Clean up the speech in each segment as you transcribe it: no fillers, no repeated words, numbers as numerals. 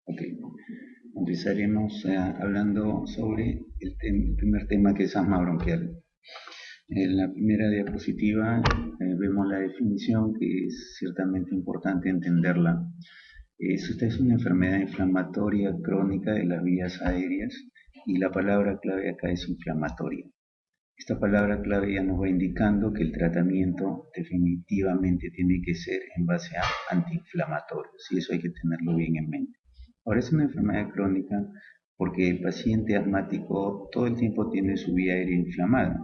Ok, empezaremos hablando sobre el primer tema, que es asma bronquial. En la primera diapositiva vemos la definición, que es ciertamente importante entenderla. Esta es una enfermedad inflamatoria crónica de las vías aéreas, y la palabra clave acá es inflamatoria. Esta palabra clave ya nos va indicando que el tratamiento definitivamente tiene que ser en base a antiinflamatorios, y eso hay que tenerlo bien en mente. Ahora, es una enfermedad crónica porque el paciente asmático todo el tiempo tiene su vía aérea inflamada.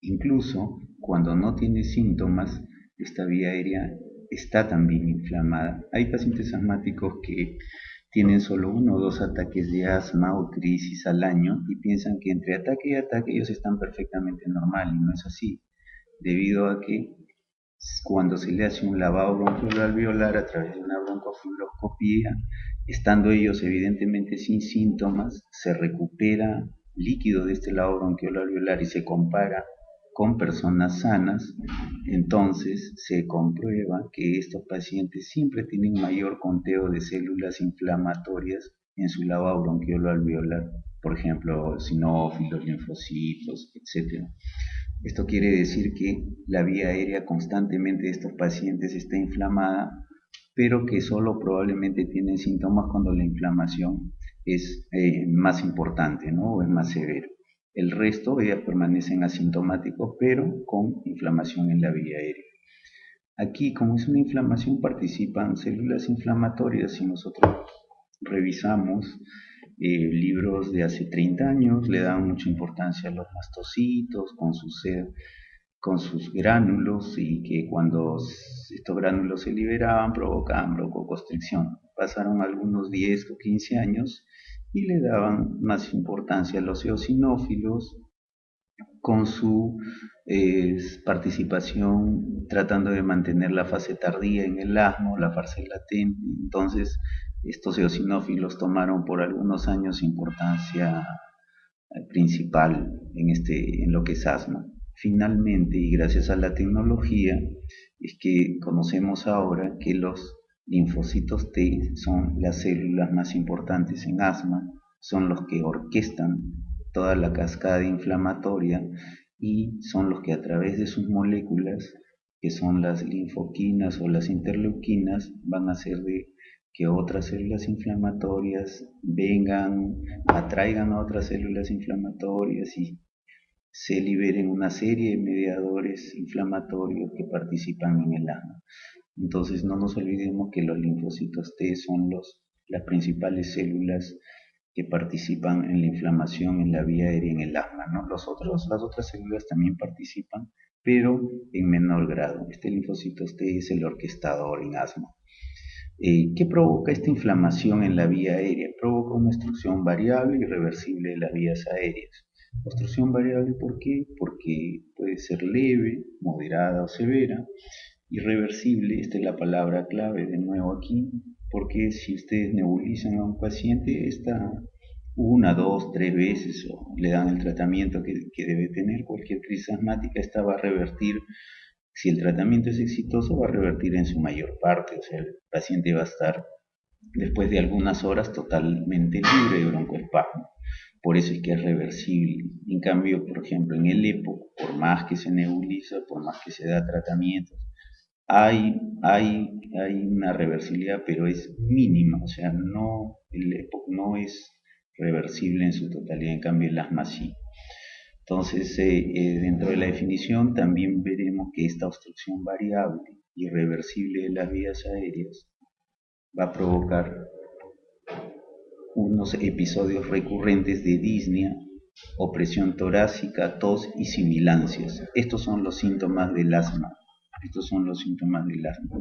Incluso cuando no tiene síntomas, esta vía aérea está también inflamada. Hay pacientes asmáticos que tienen solo uno o dos ataques de asma o crisis al año y piensan que entre ataque y ataque ellos están perfectamente normal, y no es así, debido a que cuando se le hace un lavado bronquiolo-alveolar a través de una broncofluoroscopía, estando ellos evidentemente sin síntomas, se recupera líquido de este lavado bronquiolo-alveolar y se compara con personas sanas. Entonces se comprueba que estos pacientes siempre tienen mayor conteo de células inflamatorias en su lavado bronquiolo-alveolar, por ejemplo, sinófilos, linfocitos, etc. Esto quiere decir que la vía aérea constantemente de estos pacientes está inflamada, pero que solo probablemente tienen síntomas cuando la inflamación es más importante, ¿no? O es más severa. El resto ya permanecen asintomáticos, pero con inflamación en la vía aérea. Aquí, como es una inflamación, participan células inflamatorias. Si nosotros revisamos libros de hace 30 años, le dan mucha importancia a los mastocitos con sus gránulos, y que cuando estos gránulos se liberaban provocaban broncoconstricción. Pasaron algunos 10 o 15 años y le daban más importancia a los eosinófilos, con su participación tratando de mantener la fase tardía en el asma, la fase latente. Entonces, estos eosinófilos tomaron por algunos años importancia principal en lo que es asma. Finalmente, y gracias a la tecnología, es que conocemos ahora que los linfocitos T son las células más importantes en asma, son los que orquestan toda la cascada inflamatoria, y son los que a través de sus moléculas, que son las linfoquinas o las interleuquinas, van a hacer de que otras células inflamatorias vengan, atraigan a otras células inflamatorias y se liberen una serie de mediadores inflamatorios que participan en el asma. Entonces, no nos olvidemos que los linfocitos T son las principales células que participan en la inflamación en la vía aérea en el asma, ¿no? Las otras células también participan, pero en menor grado. Este linfocito T es el orquestador en asma. ¿Qué provoca esta inflamación en la vía aérea? Provoca una obstrucción variable y reversible de las vías aéreas. Obstrucción variable, ¿por qué? Porque puede ser leve, moderada o severa. Irreversible, esta es la palabra clave de nuevo aquí, porque si ustedes nebulizan a un paciente esta una, dos, tres veces, o le dan el tratamiento que debe tener, cualquier crisis asmática, esta va a revertir. Si el tratamiento es exitoso, va a revertir en su mayor parte, o sea, el paciente va a estar después de algunas horas totalmente libre de broncoespasmo. Por eso es que es reversible. En cambio, por ejemplo, en el EPOC, por más que se nebuliza, por más que se da tratamientos, hay una reversibilidad, pero es mínima. O sea, no, el EPOC no es reversible en su totalidad, en cambio el asma sí. Entonces, dentro de la definición también veremos que esta obstrucción variable y reversible de las vías aéreas va a provocar unos episodios recurrentes de disnea, opresión torácica, tos y sibilancias. Estos son los síntomas del asma. Estos son los síntomas del asma,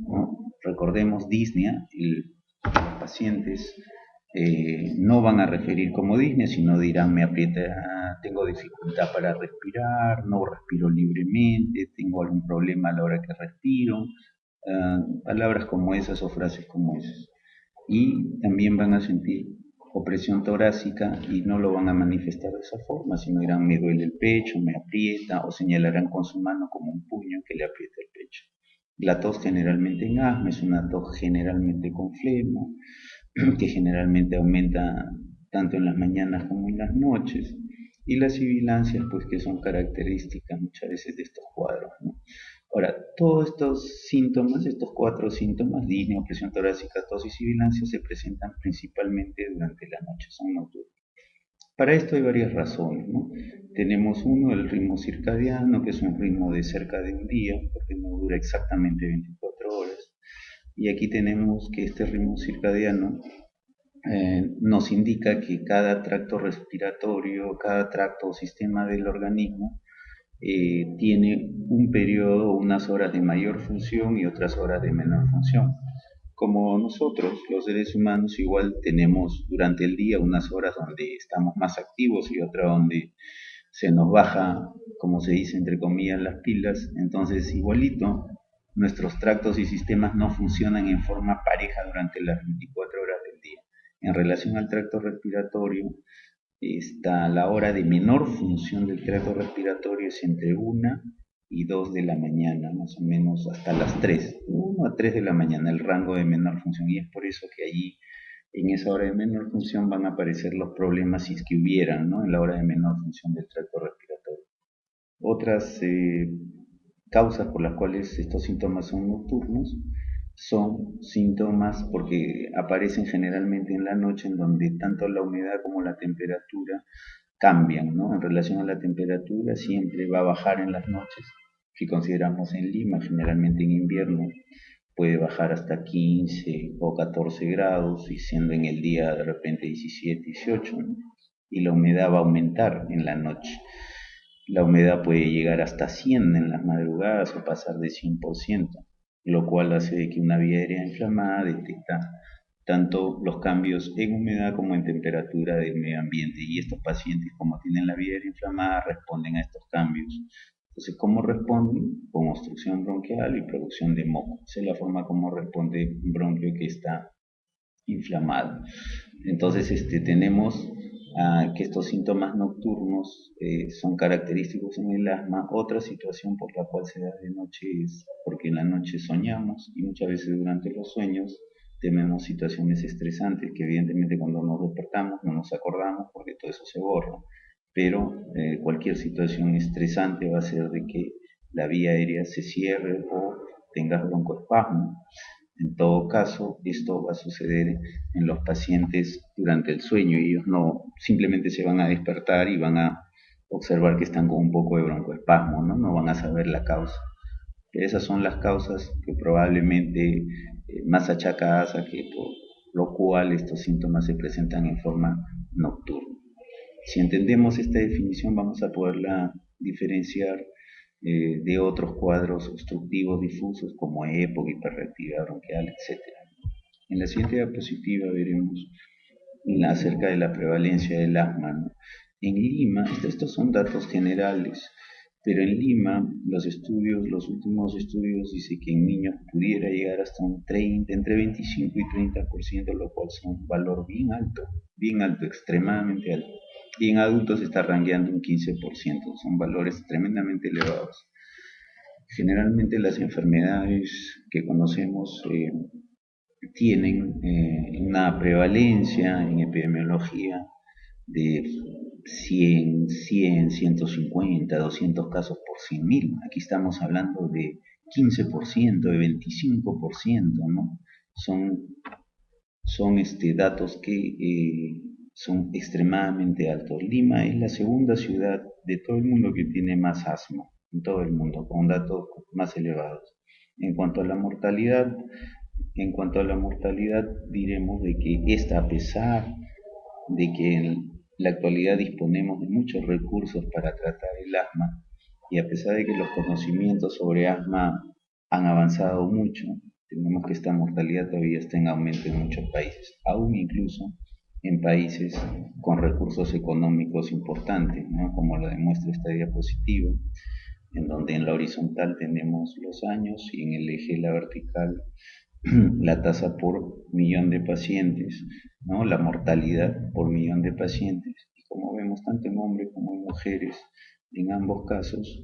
¿no? Recordemos, disnea, los pacientes no van a referir como disnea, sino dirán: me aprieta, tengo dificultad para respirar, no respiro libremente, tengo algún problema a la hora que respiro. Palabras como esas o frases como esas. Y también van a sentir opresión torácica, y no lo van a manifestar de esa forma, sino dirán: me duele el pecho, me aprieta, o señalarán con su mano como un puño que le aprieta el pecho. La tos generalmente en asma es una tos generalmente con flema, que generalmente aumenta tanto en las mañanas como en las noches, y las sibilancias, pues que son características muchas veces de estos cuadros, ¿no? Ahora, todos estos síntomas, estos cuatro síntomas, disnea, opresión torácica, tos y sibilancia, se presentan principalmente durante la noche, son nocturnos. Para esto hay varias razones, ¿no? Tenemos uno, el ritmo circadiano, que es un ritmo de cerca de un día, porque no dura exactamente 24 horas. Y aquí tenemos que este ritmo circadiano nos indica que cada tracto respiratorio, cada tracto o sistema del organismo tiene un periodo, unas horas de mayor función y otras horas de menor función. Como nosotros, los seres humanos, igual tenemos durante el día unas horas donde estamos más activos y otras donde se nos baja, como se dice entre comillas, las pilas. Entonces, igualito, nuestros tractos y sistemas no funcionan en forma pareja durante las 24 horas del día. En relación al tracto respiratorio, está la hora de menor función del tracto respiratorio es entre 1 y 2 de la mañana, más o menos hasta las 3, 1 a 3 de la mañana, el rango de menor función. Y es por eso que allí, en esa hora de menor función, van a aparecer los problemas si es que hubieran, ¿no? En la hora de menor función del tracto respiratorio. Otras causas por las cuales estos síntomas son nocturnos son síntomas porque aparecen generalmente en la noche, en donde tanto la humedad como la temperatura cambian, ¿no? En relación a la temperatura siempre va a bajar en las noches. Si consideramos en Lima, generalmente en invierno puede bajar hasta 15 o 14 grados y siendo en el día de repente 17, 18, ¿no? Y la humedad va a aumentar en la noche. La humedad puede llegar hasta 100 en las madrugadas o pasar de 100%, lo cual hace de que una vía aérea inflamada detecta tanto los cambios en humedad como en temperatura del medio ambiente. Y estos pacientes, como tienen la vía aérea inflamada, responden a estos cambios. Entonces, ¿cómo responden? Con obstrucción bronquial y producción de moco. Esa es la forma como responde un bronquio que está inflamado. Entonces, tenemos que estos síntomas nocturnos son característicos en el asma. Otra situación por la cual se da de noche es porque en la noche soñamos y muchas veces durante los sueños tenemos situaciones estresantes que evidentemente cuando nos despertamos no nos acordamos porque todo eso se borra. Pero cualquier situación estresante va a hacer de que la vía aérea se cierre o tengas broncoespasmo. En todo caso, esto va a suceder en los pacientes durante el sueño y ellos no simplemente se van a despertar y van a observar que están con un poco de broncoespasmo, ¿no? No van a saber la causa. Esas son las causas que probablemente más achacadas a que por lo cual estos síntomas se presentan en forma nocturna. Si entendemos esta definición vamos a poderla diferenciar de otros cuadros obstructivos difusos como EPOC, hiperreactividad bronquial, etc. En la siguiente diapositiva veremos acerca de la prevalencia del asma, ¿no? En Lima, estos son datos generales, pero en Lima los últimos estudios dicen que en niños pudiera llegar hasta un 30, entre 25 y 30%, lo cual es un valor bien alto, extremadamente alto. Y en adultos está rangueando un 15%, son valores tremendamente elevados. Generalmente las enfermedades que conocemos tienen una prevalencia en epidemiología de 100, 150, 200 casos por 100.000. Aquí estamos hablando de 15%, de 25%, ¿no? Son datos que son extremadamente altos. Lima es la segunda ciudad de todo el mundo que tiene más asma, en todo el mundo, con datos más elevados. En cuanto a la mortalidad, diremos de que esta, a pesar de que en la actualidad disponemos de muchos recursos para tratar el asma, y a pesar de que los conocimientos sobre asma han avanzado mucho, tenemos que esta mortalidad todavía está en aumento en muchos países, aún incluso en países con recursos económicos importantes, ¿no? Como lo demuestra esta diapositiva, en donde en la horizontal tenemos los años y en el eje la vertical la tasa por millón de pacientes, ¿no? La mortalidad por millón de pacientes. Y como vemos, tanto en hombres como en mujeres, en ambos casos,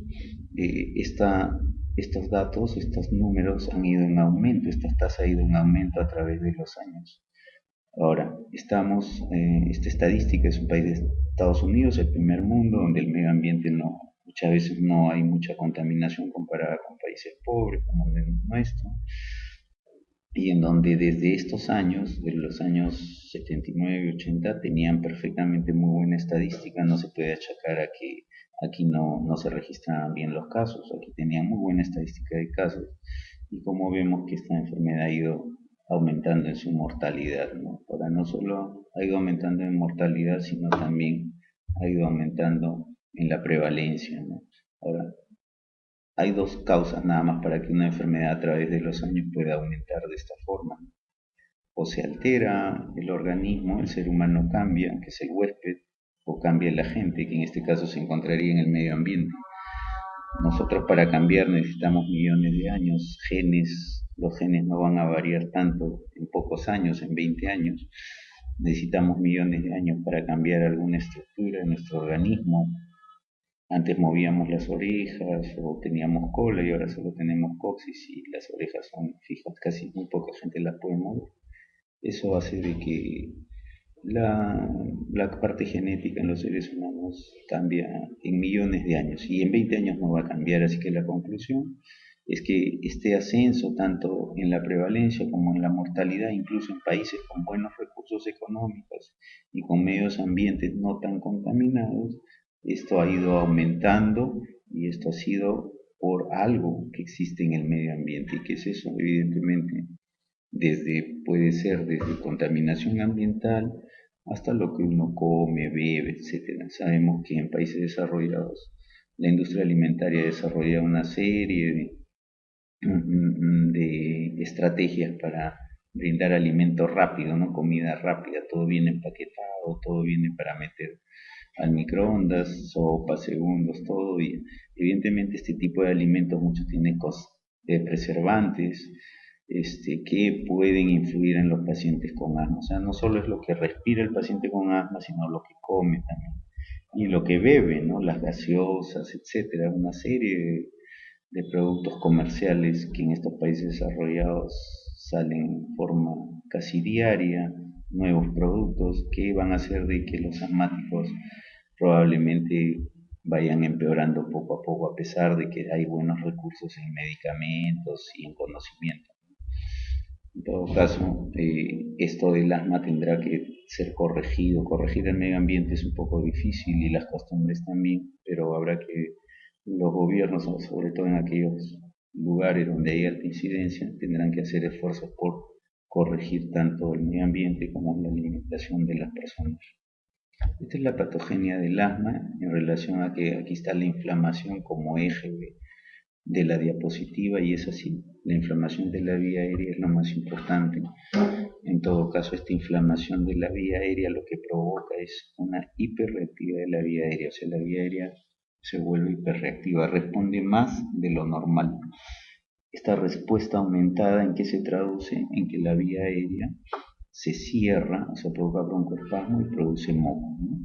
estos datos, estos números han ido en aumento, esta tasa ha ido en aumento a través de los años. Ahora, esta estadística es un país de Estados Unidos, el primer mundo, donde el medio ambiente muchas veces no hay mucha contaminación comparada con países pobres como el nuestro, y en donde desde estos años, de los años 79 y 80, tenían perfectamente muy buena estadística. No se puede achacar a que aquí no se registraban bien los casos, aquí tenían muy buena estadística de casos, y como vemos que esta enfermedad ha ido aumentando en su mortalidad, ¿no? Ahora no solo ha ido aumentando en mortalidad, sino también ha ido aumentando en la prevalencia, ¿no? Ahora, hay dos causas nada más para que una enfermedad a través de los años pueda aumentar de esta forma. O se altera el organismo, el ser humano cambia, que es el huésped, o cambia el agente, que en este caso se encontraría en el medio ambiente. Nosotros para cambiar necesitamos millones de años, los genes no van a variar tanto en pocos años, en 20 años. Necesitamos millones de años para cambiar alguna estructura de nuestro organismo. Antes movíamos las orejas o teníamos cola y ahora solo tenemos coxis y las orejas son fijas, casi muy poca gente las puede mover. Eso hace de que la, la parte genética en los seres humanos cambia en millones de años y en 20 años no va a cambiar, así que la conclusión es que este ascenso tanto en la prevalencia como en la mortalidad, incluso en países con buenos recursos económicos y con medios ambientes no tan contaminados, esto ha ido aumentando y esto ha sido por algo que existe en el medio ambiente. ¿Y qué es eso? Evidentemente, puede ser desde contaminación ambiental hasta lo que uno come, bebe, etcétera. Sabemos que en países desarrollados la industria alimentaria desarrolla una serie de estrategias para brindar alimento rápido, ¿no? Comida rápida, todo viene empaquetado, todo viene para meter al microondas, sopa, segundos, todo. Y evidentemente este tipo de alimentos muchos tienen preservantes, que pueden influir en los pacientes con asma. O sea, no solo es lo que respira el paciente con asma, sino lo que come también. Y lo que bebe, ¿no? Las gaseosas, etcétera, una serie de productos comerciales que en estos países desarrollados salen en forma casi diaria, nuevos productos que van a hacer de que los asmáticos probablemente vayan empeorando poco a poco, a pesar de que hay buenos recursos en medicamentos y en conocimiento. En todo caso, esto del asma tendrá que ser corregido. Corregir el medio ambiente es un poco difícil y las costumbres también, pero habrá que los gobiernos, sobre todo en aquellos lugares donde hay alta incidencia, tendrán que hacer esfuerzos por corregir tanto el medio ambiente como la alimentación de las personas. Esta es la patogenia del asma en relación a que aquí está la inflamación como eje de la diapositiva y es así. La inflamación de la vía aérea es lo más importante. En todo caso, esta inflamación de la vía aérea lo que provoca es una hiperreactividad de la vía aérea, o sea, la vía aérea se vuelve hiperreactiva, responde más de lo normal. Esta respuesta aumentada, ¿en qué se traduce? En que la vía aérea se cierra, o sea, provoca broncoespasmo y produce moco, ¿no?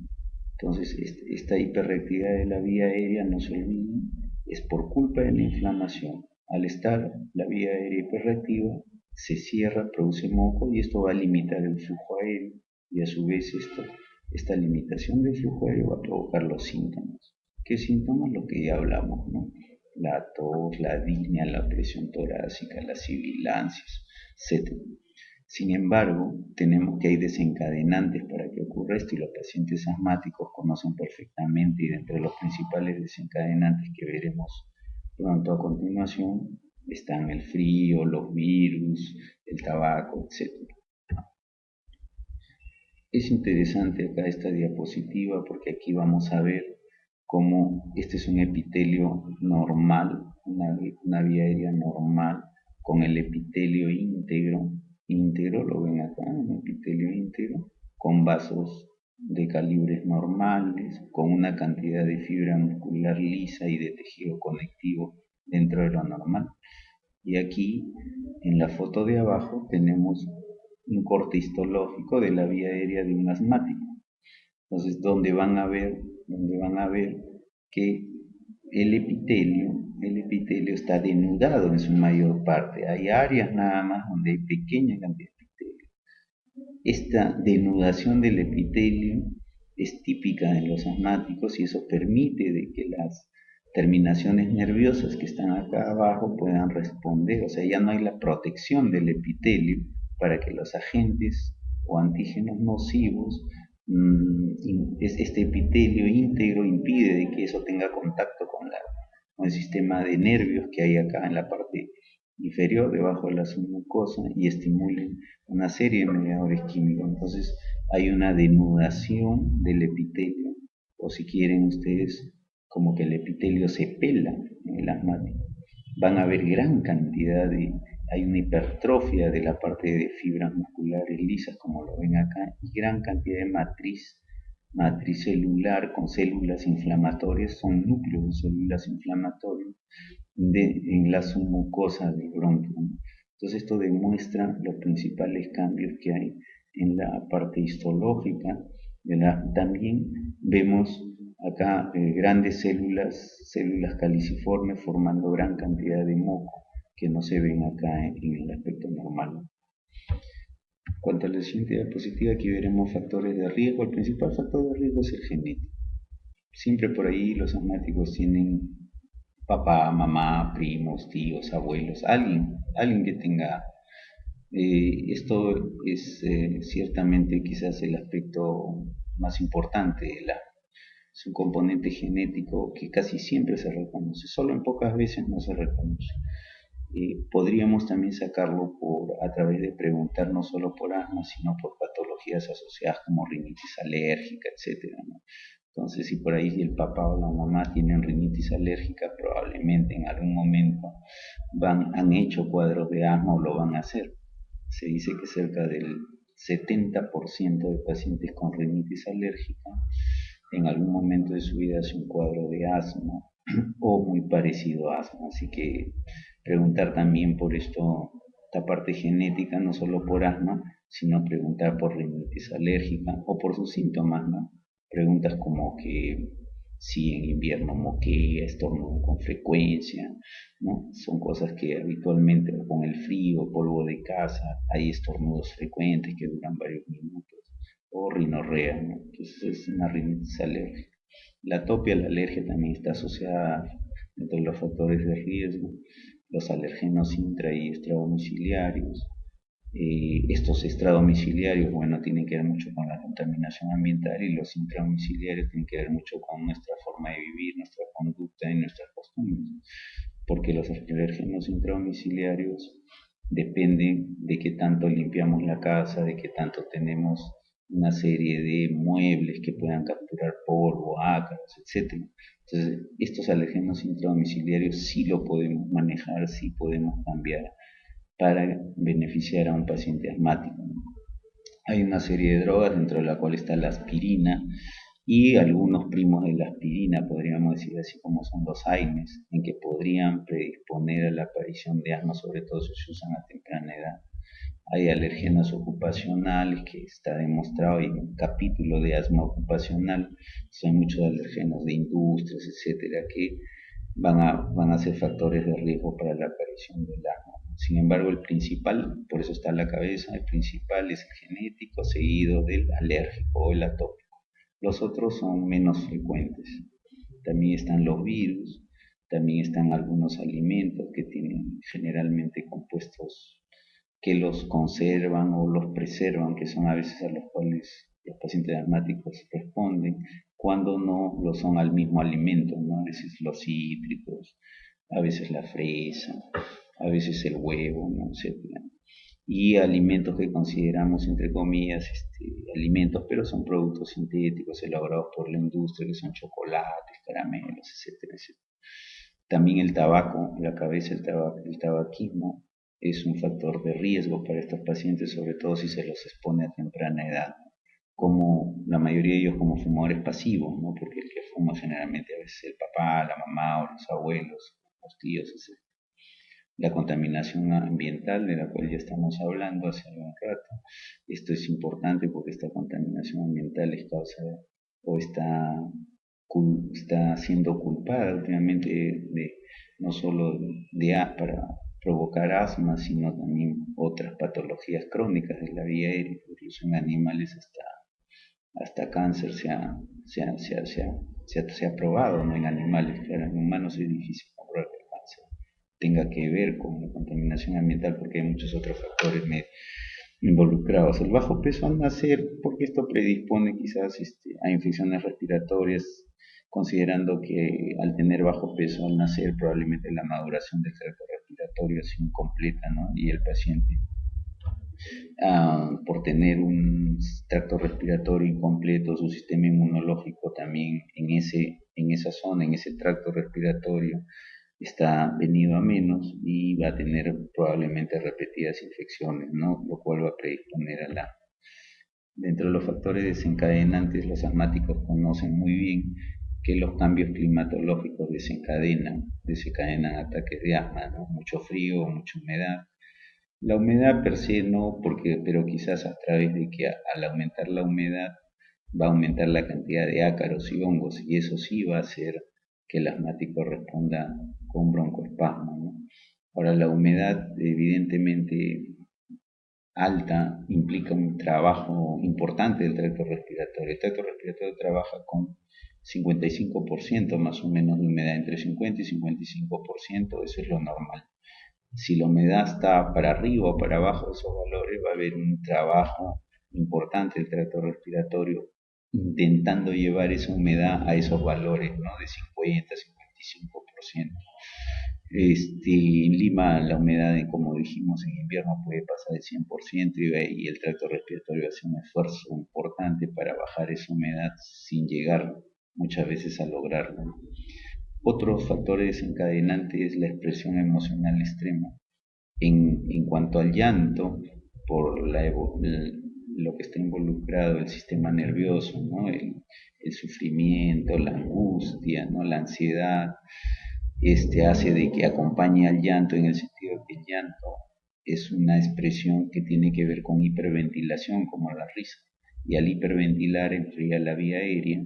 Entonces, esta hiperreactividad de la vía aérea, no se olviden, es por culpa de la inflamación. Al estar la vía aérea hiperreactiva, se cierra, produce moco y esto va a limitar el flujo aéreo y a su vez esta limitación del flujo aéreo va a provocar los síntomas. ¿Qué síntomas? Lo que ya hablamos, ¿no? La tos, la disnea, la presión torácica, las sibilancias, etc. Sin embargo, tenemos que hay desencadenantes para que ocurra esto y los pacientes asmáticos conocen perfectamente y dentro de los principales desencadenantes que veremos pronto a continuación están el frío, los virus, el tabaco, etc. Es interesante acá esta diapositiva porque aquí vamos a ver cómo este es un epitelio normal, una vía aérea normal con el epitelio íntegro, lo ven acá, un epitelio íntegro, con vasos de calibres normales, con una cantidad de fibra muscular lisa y de tejido conectivo dentro de lo normal. Y aquí, en la foto de abajo, tenemos un corte histológico de la vía aérea de un asmático. Entonces, donde van a ver que el epitelio está denudado en su mayor parte. Hay áreas nada más donde hay pequeña cantidad de epitelio. Esta denudación del epitelio es típica en los asmáticos y eso permite de que las terminaciones nerviosas que están acá abajo puedan responder, o sea, ya no hay la protección del epitelio para que los agentes o antígenos nocivos, este epitelio íntegro impide de que eso tenga contacto con el sistema de nervios que hay acá en la parte inferior, debajo de la submucosa, y estimulen una serie de mediadores químicos. Entonces hay una denudación del epitelio, o si quieren ustedes, como que el epitelio se pela en el asmático. Van a ver gran cantidad hay una hipertrofia de la parte de fibras musculares lisas, como lo ven acá, y gran cantidad de matriz celular con células inflamatorias, son núcleos de células inflamatorias en la submucosa del bronquio. Entonces esto demuestra los principales cambios que hay en la parte histológica. También vemos acá grandes células caliciformes formando gran cantidad de moco que no se ven acá en el aspecto normal. Cuanto a la siguiente diapositiva, aquí veremos factores de riesgo. El principal factor de riesgo es el genético. Siempre por ahí los asmáticos tienen papá, mamá, primos, tíos, abuelos, alguien que tenga. Esto es ciertamente quizás el aspecto más importante es un componente genético que casi siempre se reconoce, solo en pocas veces no se reconoce. Podríamos también sacarlo a través de preguntar no solo por asma, sino por patologías asociadas como rinitis alérgica, etc., ¿no? Entonces, si por ahí el papá o la mamá tienen rinitis alérgica, probablemente en algún momento han hecho cuadros de asma o lo van a hacer. Se dice que cerca del 70% de pacientes con rinitis alérgica en algún momento de su vida hace un cuadro de asma o muy parecido a asma. Así que preguntar también por esta parte genética, no solo por asma, sino preguntar por rinitis alérgica o por sus síntomas, ¿no? Preguntas como que si en invierno moquea, estornuda con frecuencia, ¿no? Son cosas que habitualmente con el frío, polvo de casa, hay estornudos frecuentes que duran varios minutos, o rinorrea, ¿no? Entonces es una rinitis alérgica. La atopia, la alergia también está asociada entre los factores de riesgo, los alergenos intra y extradomiciliarios. Estos extradomiciliarios, bueno, tienen que ver mucho con la contaminación ambiental y los intradomiciliarios tienen que ver mucho con nuestra forma de vivir, nuestra conducta y nuestras costumbres, porque los alérgenos intradomiciliarios dependen de qué tanto limpiamos la casa, de qué tanto tenemos una serie de muebles que puedan capturar polvo, ácaros, etc. Entonces, estos alérgenos intradomiciliarios sí lo podemos manejar, sí podemos cambiar para beneficiar a un paciente asmático. Hay una serie de drogas dentro de la cual está la aspirina y algunos primos de la aspirina, podríamos decir así como son los AINES, en que podrían predisponer a la aparición de asma, sobre todo si se usan a temprana edad. Hay alergenos ocupacionales que está demostrado, y en un capítulo de asma ocupacional son muchos alergenos de industrias, etcétera, que van a ser factores de riesgo para la aparición del asma. Sin embargo, el principal, por eso está en la cabeza, el principal es el genético, seguido del alérgico o el atópico. Los otros son menos frecuentes. También están los virus, también están algunos alimentos que tienen generalmente compuestos que los conservan o los preservan, que son a veces a los cuales los pacientes asmáticos responden, cuando no lo son al mismo alimento, ¿no? A veces los cítricos, a veces la fresa, a veces el huevo, ¿no? Etcétera. Y alimentos que consideramos, entre comillas, alimentos, pero son productos sintéticos elaborados por la industria, que son chocolates, caramelos, etcétera, etcétera. También el tabaco, la cabeza, el tabaquismo es un factor de riesgo para estos pacientes, sobre todo si se los expone a temprana edad, como la mayoría de ellos como fumadores pasivos, ¿no? Porque el que fuma generalmente a veces el papá, la mamá o los abuelos, los tíos, etc. La contaminación ambiental de la cual ya estamos hablando hace un rato, esto es importante porque esta contaminación ambiental es causa o está siendo culpada últimamente no solo provocar asma, sino también otras patologías crónicas de la vía aérea, incluso en animales hasta cáncer se ha probado, ¿no? En animales, claro, en humanos es difícil comprobar que el cáncer tenga que ver con la contaminación ambiental porque hay muchos otros factores involucrados. El bajo peso al nacer, porque esto predispone quizás a infecciones respiratorias, considerando que al tener bajo peso al nacer probablemente la maduración del tracto respiratorio es incompleta, ¿no? Y el paciente, por tener un tracto respiratorio incompleto, su sistema inmunológico también en esa zona, en ese tracto respiratorio, está venido a menos y va a tener probablemente repetidas infecciones, ¿no? Lo cual va a predisponer a la... Dentro de los factores desencadenantes, los asmáticos conocen muy bien que los cambios climatológicos desencadenan ataques de asma, ¿no? Mucho frío, mucha humedad. La humedad per se no, pero quizás a través de que al aumentar la humedad va a aumentar la cantidad de ácaros y hongos y eso sí va a hacer que el asmático responda con broncoespasmo, ¿no? Ahora, la humedad evidentemente alta implica un trabajo importante del tracto respiratorio. El tracto respiratorio trabaja con 55% más o menos de humedad, entre 50 y 55%, eso es lo normal. Si la humedad está para arriba o para abajo de esos valores, va a haber un trabajo importante del tracto respiratorio intentando llevar esa humedad a esos valores, ¿no? De 50 a 55%. En Lima la humedad, como dijimos, en invierno puede pasar del 100% y el tracto respiratorio hace un esfuerzo importante para bajar esa humedad sin llegar muchas veces a lograrlo. Otros factores desencadenantes es la expresión emocional extrema. En cuanto al llanto, por lo que está involucrado el sistema nervioso, ¿no? El sufrimiento, la angustia, ¿no? La ansiedad, hace de que acompañe al llanto en el sentido de que el llanto es una expresión que tiene que ver con hiperventilación, como la risa, y al hiperventilar enfría la vía aérea,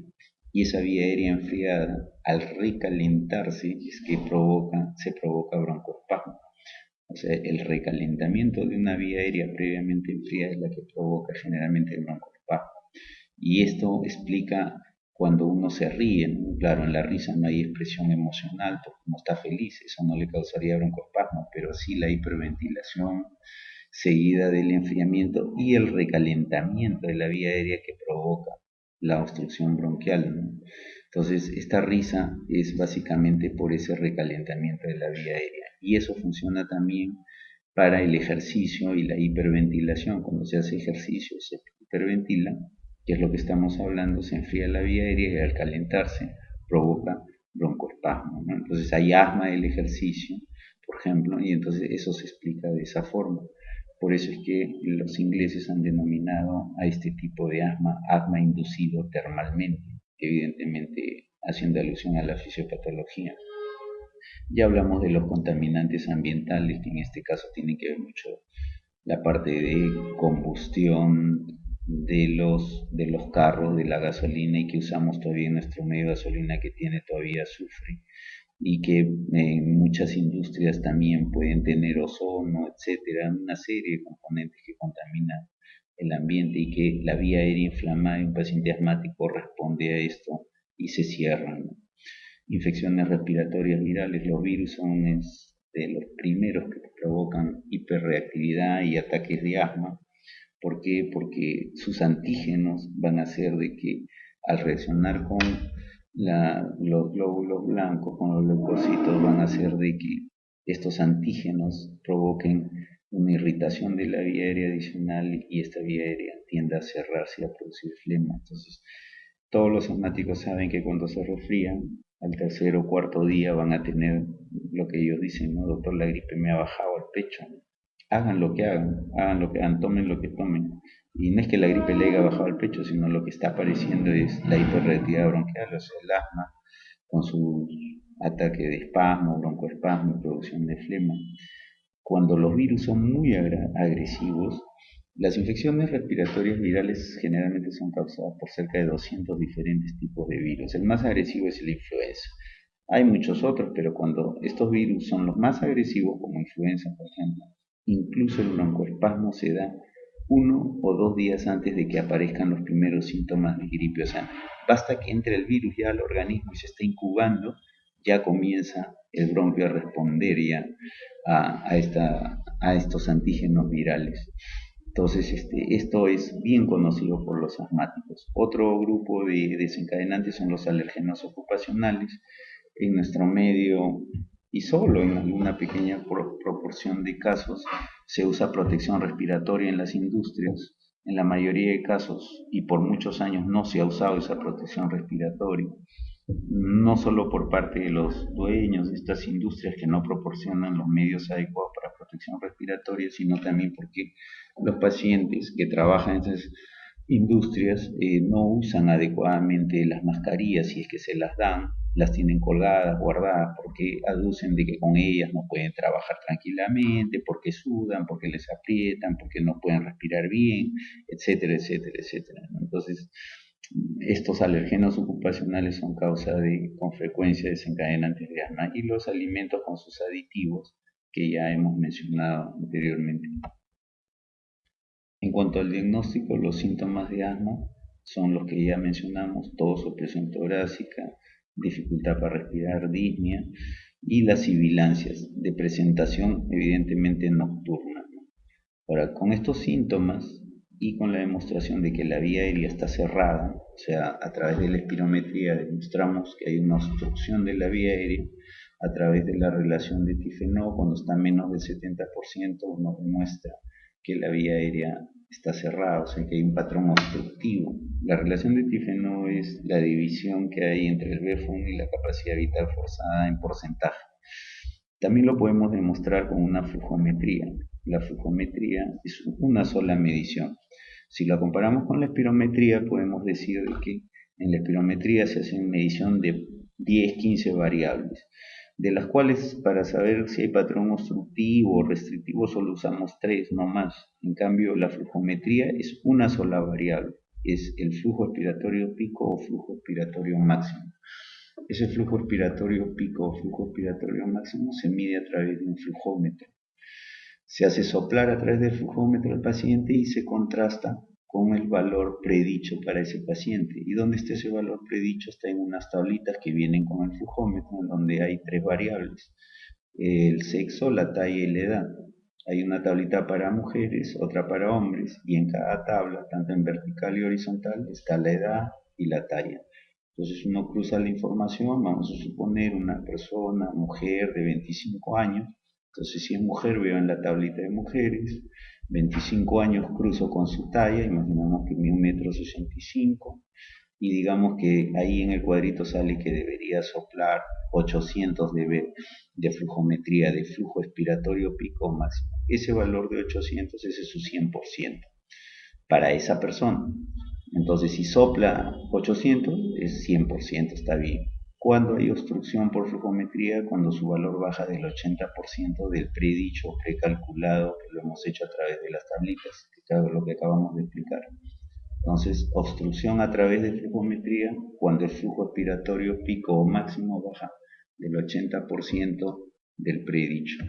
y esa vía aérea enfriada, al recalentarse, es que se provoca broncoespasmo. O sea, el recalentamiento de una vía aérea previamente enfriada es la que provoca generalmente el broncoespasmo. Y esto explica cuando uno se ríe, ¿no? Claro, en la risa no hay expresión emocional porque uno está feliz, eso no le causaría broncoespasmo, pero sí la hiperventilación seguida del enfriamiento y el recalentamiento de la vía aérea que provoca la obstrucción bronquial, ¿no? Entonces, esta risa es básicamente por ese recalentamiento de la vía aérea. Y eso funciona también para el ejercicio y la hiperventilación. Cuando se hace ejercicio se hiperventila, que es lo que estamos hablando, se enfría la vía aérea y al calentarse provoca broncoespasmo, ¿no? Entonces hay asma del ejercicio, por ejemplo, y entonces eso se explica de esa forma. Por eso es que los ingleses han denominado a este tipo de asma inducido termalmente, evidentemente haciendo alusión a la fisiopatología. Ya hablamos de los contaminantes ambientales, que en este caso tienen que ver mucho la parte de combustión de los carros, de la gasolina y que usamos todavía en nuestro medio de gasolina que tiene todavía azufre y que en muchas industrias también pueden tener ozono, etcétera, una serie de componentes que contaminan el ambiente y que la vía aérea inflamada de un paciente asmático responde a esto y se cierran. Infecciones respiratorias virales, los virus son de los primeros que provocan hiperreactividad y ataques de asma. ¿Por qué? Porque sus antígenos van a hacer de que al reaccionar con los glóbulos blancos, con los leucocitos, van a hacer de que estos antígenos provoquen una irritación de la vía aérea adicional y esta vía aérea tiende a cerrarse y a producir flema. Entonces, todos los asmáticos saben que cuando se resfrían, al tercer o cuarto día van a tener lo que ellos dicen, ¿no? Doctor, la gripe me ha bajado al pecho. Hagan lo que hagan, hagan lo que hagan, tomen lo que tomen. Y no es que la gripe le haya bajado al pecho, sino lo que está apareciendo es la hiperreactividad bronquial, o sea, el asma, con su ataque de espasmo, broncoespasmo, producción de flema. Cuando los virus son muy agresivos, las infecciones respiratorias virales generalmente son causadas por cerca de 200 diferentes tipos de virus. El más agresivo es la influenza. Hay muchos otros, pero cuando estos virus son los más agresivos, como influenza, por ejemplo, incluso el broncoespasmo se da 1 o 2 días antes de que aparezcan los primeros síntomas de gripe. O sea, basta que entre el virus ya al organismo y se está incubando, ya comienza el bronquio a responder ya a estos antígenos virales. Entonces, esto es bien conocido por los asmáticos. Otro grupo de desencadenantes son los alergenos ocupacionales. En nuestro medio, y solo en alguna pequeña proporción de casos, se usa protección respiratoria en las industrias. En la mayoría de casos, y por muchos años, no se ha usado esa protección respiratoria, no solo por parte de los dueños de estas industrias que no proporcionan los medios adecuados para protección respiratoria, sino también porque los pacientes que trabajan en esas industrias no usan adecuadamente las mascarillas, si es que se las dan, las tienen colgadas, guardadas, porque aducen de que con ellas no pueden trabajar tranquilamente, porque sudan, porque les aprietan, porque no pueden respirar bien, etcétera, etcétera, etcétera. Entonces, estos alergenos ocupacionales son causa de, con frecuencia, desencadenantes de asma, y los alimentos con sus aditivos que ya hemos mencionado anteriormente. En cuanto al diagnóstico, los síntomas de asma son los que ya mencionamos: tos, opresión torácica, dificultad para respirar, disnea, y las sibilancias de presentación evidentemente nocturna. Ahora, con estos síntomas y con la demostración de que la vía aérea está cerrada, o sea, a través de la espirometría demostramos que hay una obstrucción de la vía aérea, a través de la relación de Tifenot, cuando está menos del 70%, uno demuestra que la vía aérea está cerrada, o sea que hay un patrón obstructivo. La relación de Tifenot es la división que hay entre el BFUM y la capacidad vital forzada en porcentaje. También lo podemos demostrar con una flujometría. La flujometría es una sola medición. Si la comparamos con la espirometría, podemos decir que en la espirometría se hace una medición de 10, 15 variables, de las cuales, para saber si hay patrón obstructivo o restrictivo, solo usamos 3, no más. En cambio, la flujometría es una sola variable, es el flujo expiratorio pico o flujo expiratorio máximo. Ese flujo expiratorio pico o flujo expiratorio máximo se mide a través de un flujómetro. Se hace soplar a través del flujómetro al paciente y se contrasta con el valor predicho para ese paciente. ¿Y dónde está ese valor predicho? Está en unas tablitas que vienen con el flujómetro, en donde hay 3 variables: el sexo, la talla y la edad. Hay una tablita para mujeres, otra para hombres, y en cada tabla, tanto en vertical y horizontal, está la edad y la talla. Entonces uno cruza la información, vamos a suponer una persona, mujer de 25 años. Entonces si es mujer, veo en la tablita de mujeres, 25 años cruzo con su talla, imaginamos que mide 1,65 m, y digamos que ahí en el cuadrito sale que debería soplar 800 de flujometría, de flujo expiratorio pico máximo. Ese valor de 800, ese es su 100% para esa persona. Entonces, si sopla 800, es 100%, está bien. Cuando hay obstrucción por flujometría, cuando su valor baja del 80% del predicho o precalculado, que lo hemos hecho a través de las tablitas, que es lo que acabamos de explicar. Entonces, obstrucción a través de flujometría, cuando el flujo expiratorio pico o máximo baja del 80% del predicho.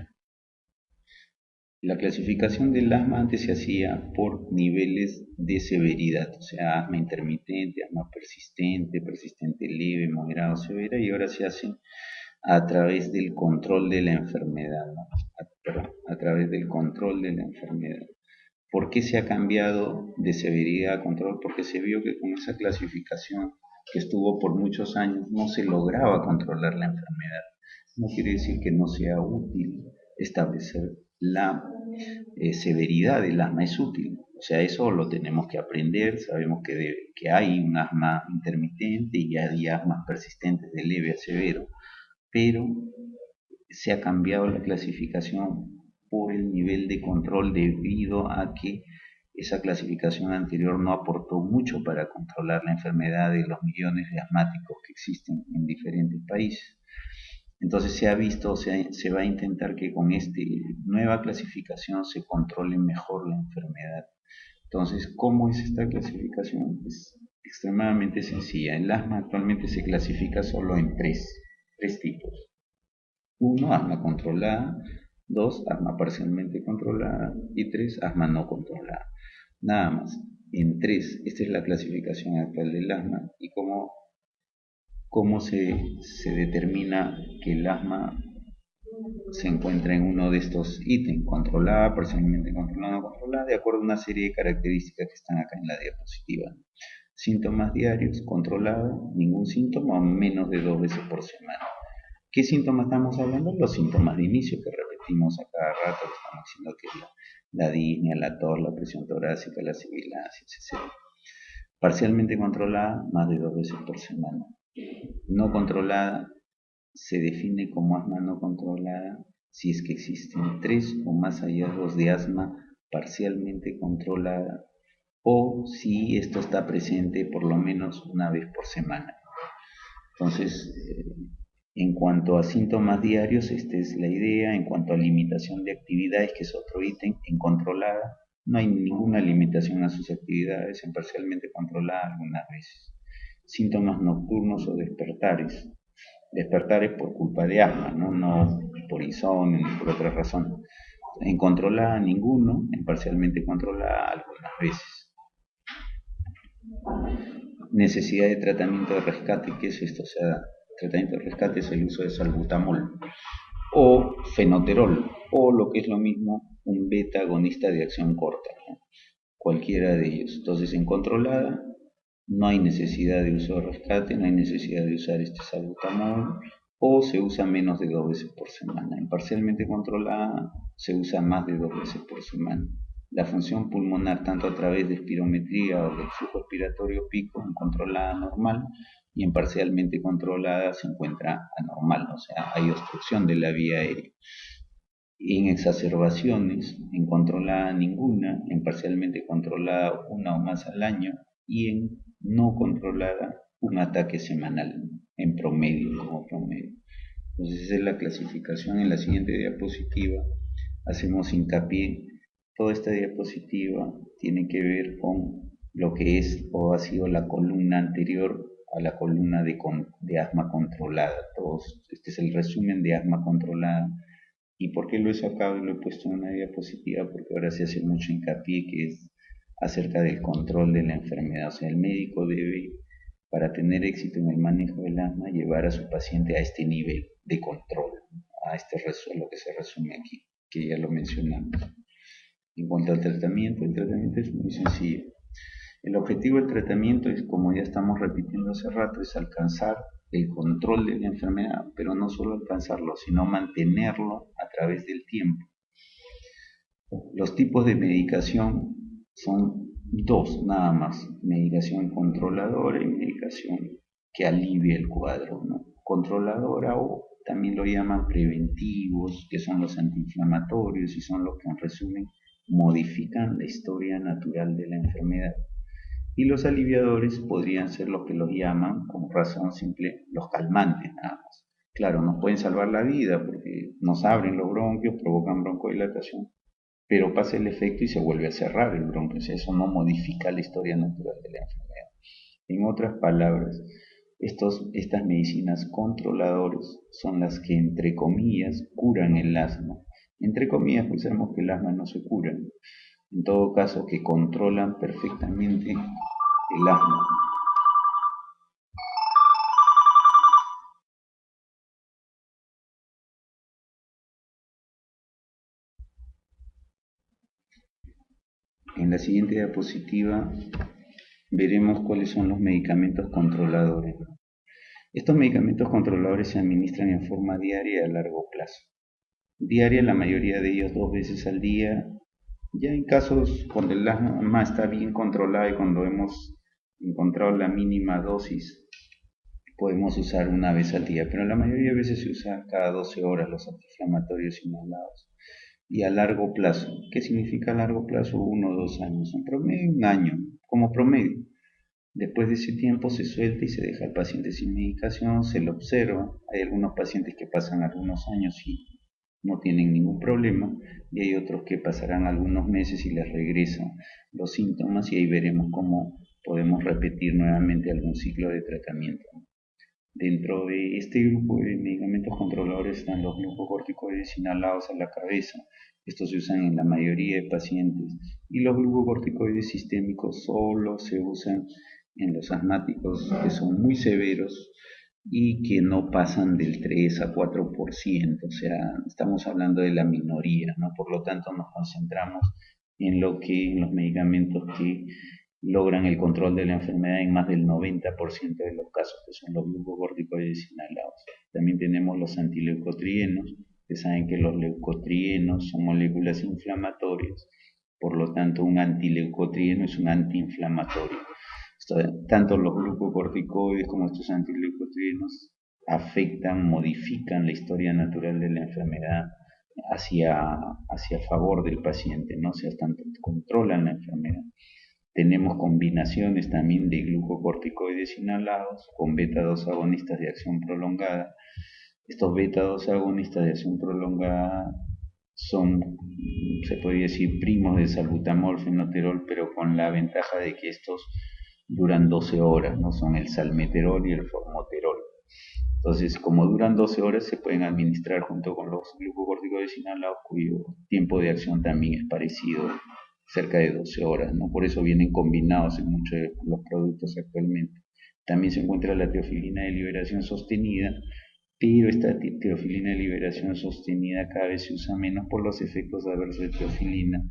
La clasificación del asma antes se hacía por niveles de severidad, o sea, asma intermitente, asma persistente, persistente leve, moderado, severa, y ahora se hace a través del control de la enfermedad, ¿no? a través del control de la enfermedad. ¿Por qué se ha cambiado de severidad a control? Porque se vio que con esa clasificación que estuvo por muchos años no se lograba controlar la enfermedad. No quiere decir que no sea útil establecer la severidad del asma, es útil. O sea, eso lo tenemos que aprender. Sabemos que hay un asma intermitente y hay asmas persistentes de leve a severo, pero se ha cambiado la clasificación por el nivel de control, debido a que esa clasificación anterior no aportó mucho para controlar la enfermedad de los millones de asmáticos que existen en diferentes países. Entonces se ha visto, se va a intentar que con esta nueva clasificación se controle mejor la enfermedad. Entonces, ¿cómo es esta clasificación? Es extremadamente sencilla. El asma actualmente se clasifica solo en 3. tres tipos. Uno, asma controlada. Dos, asma parcialmente controlada. Y tres, asma no controlada. Nada más. En tres, esta es la clasificación actual del asma. Y cómo se determina que el asma se encuentra en uno de estos ítems: controlada, parcialmente controlada, no controlada, de acuerdo a una serie de características que están acá en la diapositiva. Síntomas diarios: controlada, ningún síntoma o menos de 2 veces por semana. ¿Qué síntomas estamos hablando? Los síntomas de inicio que repetimos a cada rato, que estamos diciendo, que es la disnea, la tos, la presión torácica, la sibilancia, etc. Parcialmente controlada, más de 2 veces por semana. No controlada se define como asma no controlada si es que existen 3 o más hallazgos de asma parcialmente controlada, o si esto está presente por lo menos una vez por semana. Entonces, en cuanto a síntomas diarios, esta es la idea. En cuanto a limitación de actividades, que es otro ítem, en controlada no hay ninguna limitación a sus actividades, en parcialmente controlada algunas veces. Síntomas nocturnos o despertares. Despertares por culpa de asma, no por insomnio ni por otra razón. En controlada ninguno, en parcialmente controlada algunas veces. Necesidad de tratamiento de rescate. ¿Qué es esto? O sea, tratamiento de rescate es el uso de salbutamol o fenoterol, o lo que es lo mismo, un beta agonista de acción corta, ¿no? Cualquiera de ellos. Entonces, en controlada no hay necesidad de uso de rescate, no hay necesidad de usar este salbutamol, o se usa menos de 2 veces por semana. En parcialmente controlada se usa más de 2 veces por semana. La función pulmonar, tanto a través de espirometría o del flujo expiratorio pico, en controlada normal, y en parcialmente controlada se encuentra anormal, o sea, hay obstrucción de la vía aérea. En exacerbaciones, en controlada ninguna, en parcialmente controlada una o más al año, y en no controlada un ataque semanal, en promedio, como promedio. Entonces esa es la clasificación. En la siguiente diapositiva hacemos hincapié. Toda esta diapositiva tiene que ver con lo que es o ha sido la columna anterior a la columna de asma controlada. Este es el resumen de asma controlada. ¿Y por qué lo he sacado y lo he puesto en una diapositiva? Porque ahora se hace mucho hincapié que es acerca del control de la enfermedad. O sea, el médico debe, para tener éxito en el manejo del asma, llevar a su paciente a este nivel de control, a lo que se resume aquí, que ya lo mencionamos. En cuanto al tratamiento, el tratamiento es muy sencillo. El objetivo del tratamiento es, como ya estamos repitiendo hace rato, es alcanzar el control de la enfermedad, pero no solo alcanzarlo, sino mantenerlo a través del tiempo. Los tipos de medicación son dos nada más: medicación controladora y medicación que alivia el cuadro, ¿no? Controladora, o también lo llaman preventivos, que son los antiinflamatorios y son los que, en resumen, modifican la historia natural de la enfermedad. Y los aliviadores podrían ser los que los llaman, como razón simple, los calmantes nada más. Claro, nos pueden salvar la vida porque nos abren los bronquios, provocan broncodilatación, pero pasa el efecto y se vuelve a cerrar el bronquio. Eso no modifica la historia natural de la enfermedad. En otras palabras, estas medicinas controladoras son las que, entre comillas, curan el asma. Entre comillas, pues sabemos que el asma no se cura. En todo caso, que controlan perfectamente el asma. En la siguiente diapositiva veremos cuáles son los medicamentos controladores. Estos medicamentos controladores se administran en forma diaria y a largo plazo. Diaria, la mayoría de ellos 2 veces al día. Ya en casos cuando el asma está bien controlada y cuando hemos encontrado la mínima dosis, podemos usar una vez al día, pero la mayoría de veces se usa cada 12 horas los antiinflamatorios inhalados. Y a largo plazo, ¿qué significa a largo plazo? 1 o 2 años, en promedio un año, como promedio. Después de ese tiempo se suelta y se deja al paciente sin medicación, se lo observa. Hay algunos pacientes que pasan algunos años y no tienen ningún problema, y hay otros que pasarán algunos meses y les regresan los síntomas, y ahí veremos cómo podemos repetir nuevamente algún ciclo de tratamiento. Dentro de este grupo de medicamentos controladores están los glucocorticoides inhalados a la cabeza. Estos se usan en la mayoría de pacientes. Y los glucocorticoides sistémicos solo se usan en los asmáticos que son muy severos y que no pasan del 3 a 4%. O sea, estamos hablando de la minoría, ¿no? Por lo tanto, nos concentramos en los medicamentos que logran el control de la enfermedad en más del 90% de los casos, que son los glucocorticoides inhalados. También tenemos los antileucotrienos, que saben que los leucotrienos son moléculas inflamatorias, por lo tanto un antileucotrieno es un antiinflamatorio. Tanto los glucocorticoides como estos antileucotrienos afectan, modifican la historia natural de la enfermedad hacia favor del paciente, ¿no? O sea, tanto controlan la enfermedad. Tenemos combinaciones también de glucocorticoides inhalados con beta-2 agonistas de acción prolongada. Estos beta-2 agonistas de acción prolongada son, se podría decir, primos de salbutamol, fenoterol, pero con la ventaja de que estos duran 12 horas, no son el salmeterol y el formoterol. Entonces, como duran 12 horas, se pueden administrar junto con los glucocorticoides inhalados, cuyo tiempo de acción también es parecido, cerca de 12 horas, ¿no? Por eso vienen combinados en muchos de los productos actualmente. También se encuentra la teofilina de liberación sostenida, pero esta teofilina de liberación sostenida cada vez se usa menos por los efectos adversos de teofilina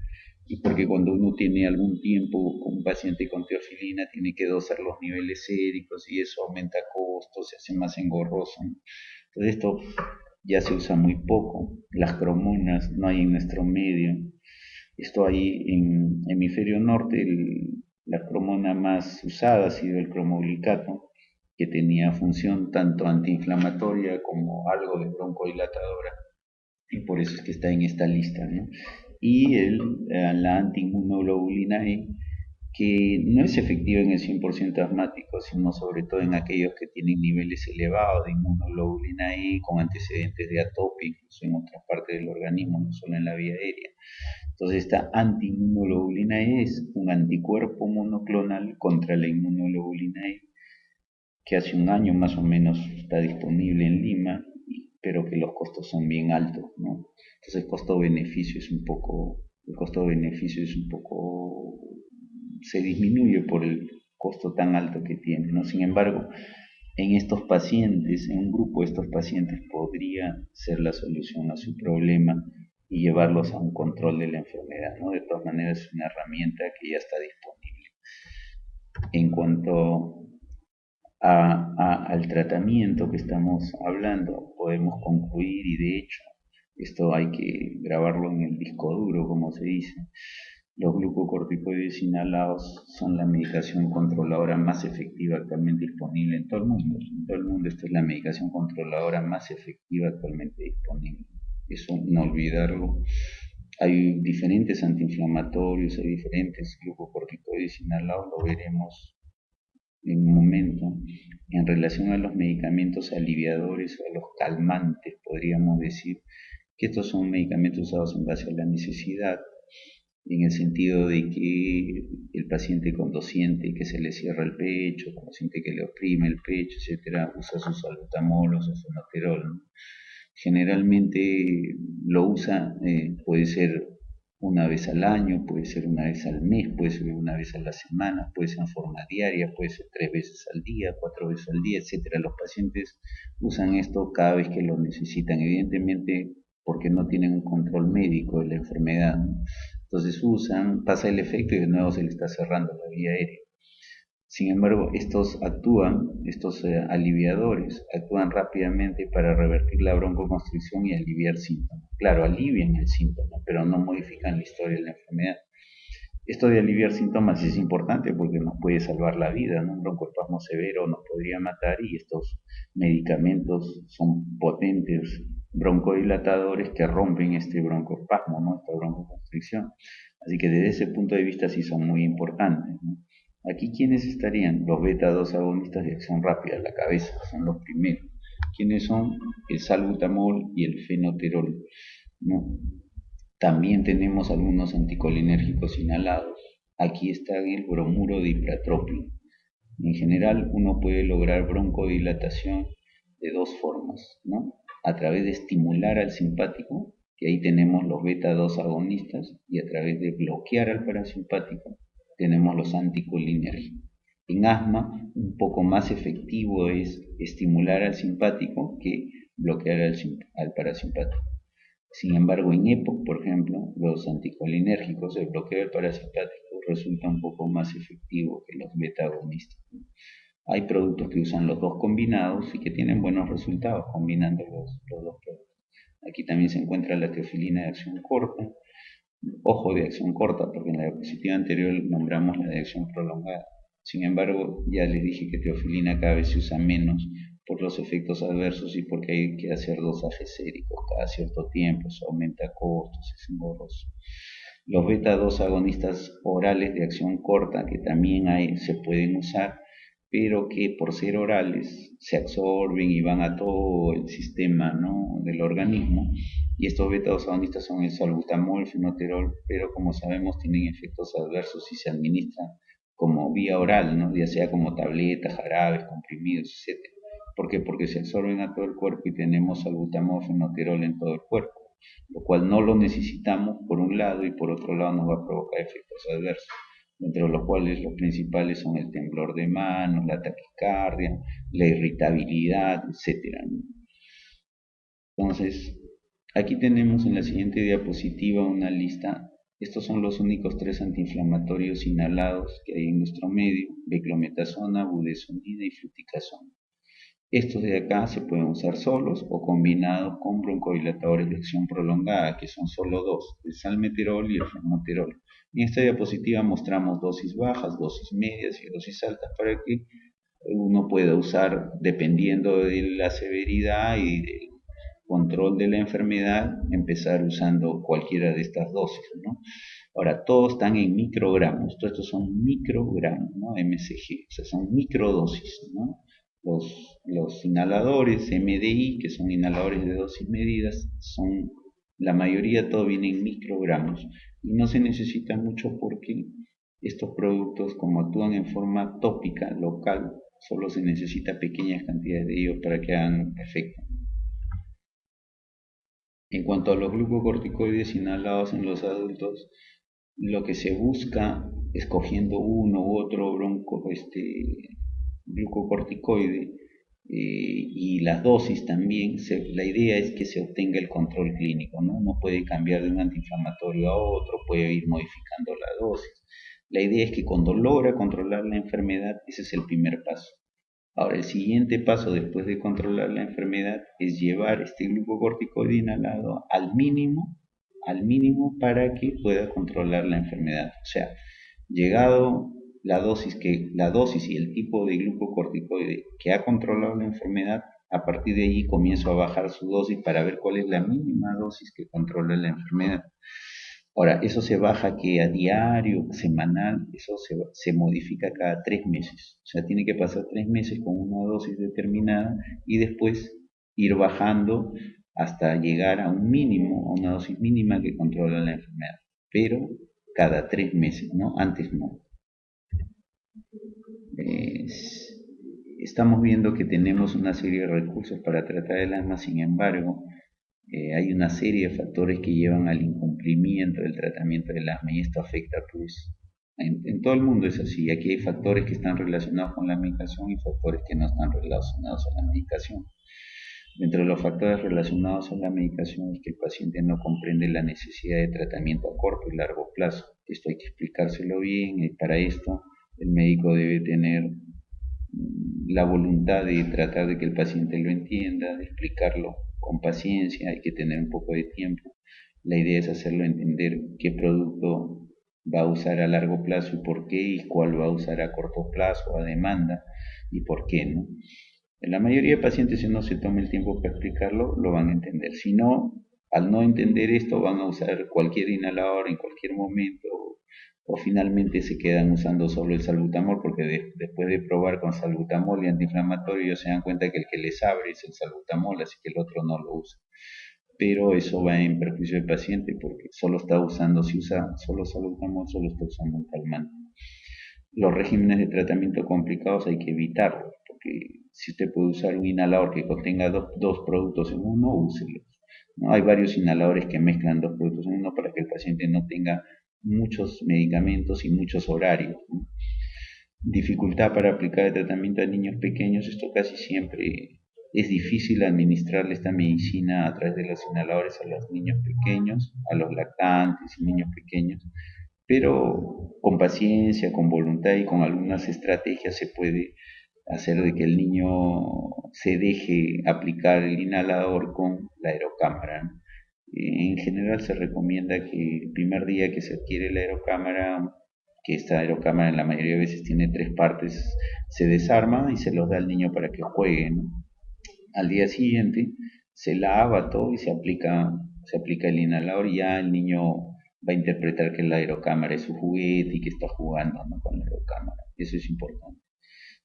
y porque cuando uno tiene algún tiempo con un paciente con teofilina tiene que dosar los niveles séricos y eso aumenta costos, se hace más engorroso, ¿no? Entonces esto ya se usa muy poco, las cromonas no hay en nuestro medio. Esto ahí en hemisferio norte, la cromona más usada ha sido el cromoglicato, que tenía función tanto antiinflamatoria como algo de broncodilatadora, y por eso es que está en esta lista, ¿no? Y la antiinmunoglobulina E, que no es efectiva en el 100% asmático, sino sobre todo en aquellos que tienen niveles elevados de inmunoglobulina E con antecedentes de atopia, incluso en otras partes del organismo, no solo en la vía aérea. Entonces, esta antiinmunoglobulina E es un anticuerpo monoclonal contra la inmunoglobulina E, que hace un año más o menos está disponible en Lima, pero que los costos son bien altos, ¿no? Entonces, el costo-beneficio es un poco, se disminuye por el costo tan alto que tiene, ¿no? Sin embargo, en estos pacientes, en un grupo de estos pacientes podría ser la solución a su problema y llevarlos a un control de la enfermedad, ¿no? De todas maneras es una herramienta que ya está disponible. En cuanto al tratamiento que estamos hablando, podemos concluir, y de hecho esto hay que grabarlo en el disco duro, como se dice, los glucocorticoides inhalados son la medicación controladora más efectiva actualmente disponible en todo el mundo. En todo el mundo esta es la medicación controladora más efectiva actualmente disponible. Eso no olvidarlo. Hay diferentes antiinflamatorios, hay diferentes glucocorticoides inhalados, lo veremos en un momento. En relación a los medicamentos aliviadores o a los calmantes, podríamos decir que estos son medicamentos usados en base a la necesidad, en el sentido de que el paciente cuando siente que se le cierra el pecho, cuando siente que le oprime el pecho, etcétera, usa su salbutamol o su fenoterol, ¿no? Generalmente lo usa, puede ser una vez al año, puede ser una vez al mes, puede ser una vez a la semana, puede ser en forma diaria, puede ser 3 veces al día, 4 veces al día, etcétera. Los pacientes usan esto cada vez que lo necesitan, evidentemente porque no tienen un control médico de la enfermedad, ¿no? Entonces usan, pasa el efecto y de nuevo se le está cerrando la vía aérea. Sin embargo, estos aliviadores, actúan rápidamente para revertir la broncoconstricción y aliviar síntomas. Claro, alivian el síntoma, pero no modifican la historia de la enfermedad. Esto de aliviar síntomas es importante porque nos puede salvar la vida, ¿no? Un broncoespasmo severo nos podría matar y estos medicamentos son potentes broncodilatadores que rompen este broncoespasmo, ¿no? Esta broncoconstricción. Así que desde ese punto de vista sí son muy importantes, ¿no? Aquí, ¿quiénes estarían? Los beta-2 agonistas de acción rápida, la cabeza, son los primeros. ¿Quiénes son? El salbutamol y el fenoterol, ¿no? También tenemos algunos anticolinérgicos inhalados. Aquí está el bromuro de ipratrópino. En general, uno puede lograr broncodilatación de dos formas, ¿no? A través de estimular al simpático, que ahí tenemos los beta-2 agonistas, y a través de bloquear al parasimpático, tenemos los anticolinérgicos. En asma, un poco más efectivo es estimular al simpático que bloquear al parasimpático. Sin embargo, en EPOC, por ejemplo, los anticolinérgicos, el bloqueo del parasimpático resulta un poco más efectivo que los beta-agonistas. Hay productos que usan los dos combinados y que tienen buenos resultados combinando los dos productos. Aquí también se encuentra la teofilina de acción corta, ojo de acción corta, porque en la diapositiva anterior nombramos la de acción prolongada. Sin embargo, ya les dije que teofilina cada vez se usa menos por los efectos adversos y porque hay que hacer dosajes séricos cada cierto tiempo, eso aumenta costos, es engorroso. Los beta-2 agonistas orales de acción corta, que también se pueden usar, pero que por ser orales se absorben y van a todo el sistema, ¿no?, del organismo. Y estos beta-2 agonistas son el salbutamol, fenoterol, pero como sabemos tienen efectos adversos si se administran como vía oral, ¿no?, ya sea como tabletas, jarabes, comprimidos, etcétera. ¿Por qué? Porque se absorben a todo el cuerpo y tenemos salbutamol, fenoterol en todo el cuerpo, lo cual no lo necesitamos por un lado y por otro lado nos va a provocar efectos adversos, entre los cuales los principales son el temblor de manos, la taquicardia, la irritabilidad, etcétera. Entonces, aquí tenemos en la siguiente diapositiva una lista. Estos son los únicos 3 antiinflamatorios inhalados que hay en nuestro medio: beclometasona, budesonida y fluticasona. Estos de acá se pueden usar solos o combinados con broncodilatadores de acción prolongada, que son solo dos, el salmeterol y el formoterol. En esta diapositiva mostramos dosis bajas, dosis medias y dosis altas para que uno pueda usar, dependiendo de la severidad y del control de la enfermedad, empezar usando cualquiera de estas dosis, ¿no? Ahora, todos están en microgramos, todos estos son microgramos, ¿no? MCG, o sea, son microdosis, ¿no? Los inhaladores MDI, que son inhaladores de dosis medidas, son la mayoría, todo viene en microgramos y no se necesita mucho porque estos productos, como actúan en forma tópica, local, solo se necesita pequeñas cantidades de ellos para que hagan efecto. En cuanto a los glucocorticoides inhalados en los adultos, lo que se busca, escogiendo uno u otro glucocorticoide, y las dosis también, la idea es que se obtenga el control clínico, ¿no? No puede cambiar de un antiinflamatorio a otro, puede ir modificando la dosis. La idea es que cuando logra controlar la enfermedad, ese es el primer paso. Ahora, el siguiente paso después de controlar la enfermedad es llevar este glucocorticoide inhalado al mínimo para que pueda controlar la enfermedad. O sea, llegado la dosis y el tipo de glucocorticoide que ha controlado la enfermedad, a partir de allí comienzo a bajar su dosis para ver cuál es la mínima dosis que controla la enfermedad. Ahora, eso se baja que a diario, semanal, eso se modifica cada 3 meses. O sea, tiene que pasar 3 meses con una dosis determinada y después ir bajando hasta llegar a un mínimo, a una dosis mínima que controla la enfermedad. Pero cada 3 meses, ¿no? Antes no. Estamos viendo que tenemos una serie de recursos para tratar el asma, sin embargo, hay una serie de factores que llevan al incumplimiento del tratamiento del asma y esto afecta pues en todo el mundo es así. Aquí hay factores que están relacionados con la medicación y factores que no están relacionados a la medicación. Dentro de los factores relacionados a la medicación es que el paciente no comprende la necesidad de tratamiento a corto y largo plazo. Esto hay que explicárselo bien y para esto el médico debe tener la voluntad de tratar de que el paciente lo entienda, de explicarlo con paciencia, hay que tener un poco de tiempo. La idea es hacerlo entender qué producto va a usar a largo plazo y por qué, y cuál va a usar a corto plazo, a demanda, y por qué, ¿no? En la mayoría de pacientes, si no se toma el tiempo para explicarlo, lo van a entender. Si no, al no entender esto, van a usar cualquier inhalador en cualquier momento, o finalmente se quedan usando solo el salbutamol porque después de probar con salbutamol y antiinflamatorio ellos se dan cuenta que el que les abre es el salbutamol, así que el otro no lo usa. Pero eso va en perjuicio del paciente porque solo está usando, si usa solo salbutamol, solo está usando un calmante. Los regímenes de tratamiento complicados hay que evitarlos, porque si usted puede usar un inhalador que contenga dos productos en uno, úselo, ¿no? Hay varios inhaladores que mezclan dos productos en uno para que el paciente no tenga muchos medicamentos y muchos horarios, ¿no? Dificultad para aplicar el tratamiento a niños pequeños, esto casi siempre es difícil administrarle esta medicina a través de los inhaladores a los niños pequeños, a los lactantes y niños pequeños, pero con paciencia, con voluntad y con algunas estrategias se puede hacer de que el niño se deje aplicar el inhalador con la aerocámara, ¿no? En general se recomienda que el primer día que se adquiere la aerocámara, que esta aerocámara en la mayoría de veces tiene tres partes, se desarma y se los da al niño para que juegue, ¿no? Al día siguiente se lava todo y se aplica el inhalador y ya el niño va a interpretar que la aerocámara es su juguete y que está jugando, ¿no?, con la aerocámara. Eso es importante.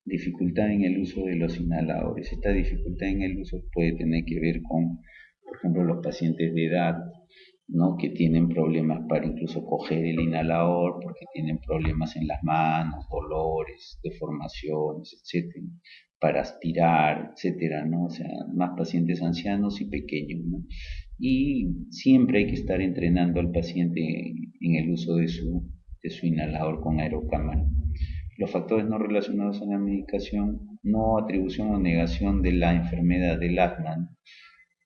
Dificultad en el uso de los inhaladores. Esta dificultad en el uso puede tener que ver con, por ejemplo, los pacientes de edad, ¿no?, que tienen problemas para incluso coger el inhalador porque tienen problemas en las manos, dolores, deformaciones, etcétera, para aspirar, etcétera, ¿no? O sea, más pacientes ancianos y pequeños, ¿no? Y siempre hay que estar entrenando al paciente en el uso de su inhalador con aerocámara. Los factores no relacionados a la medicación, no atribución o negación de la enfermedad del asma, ¿no?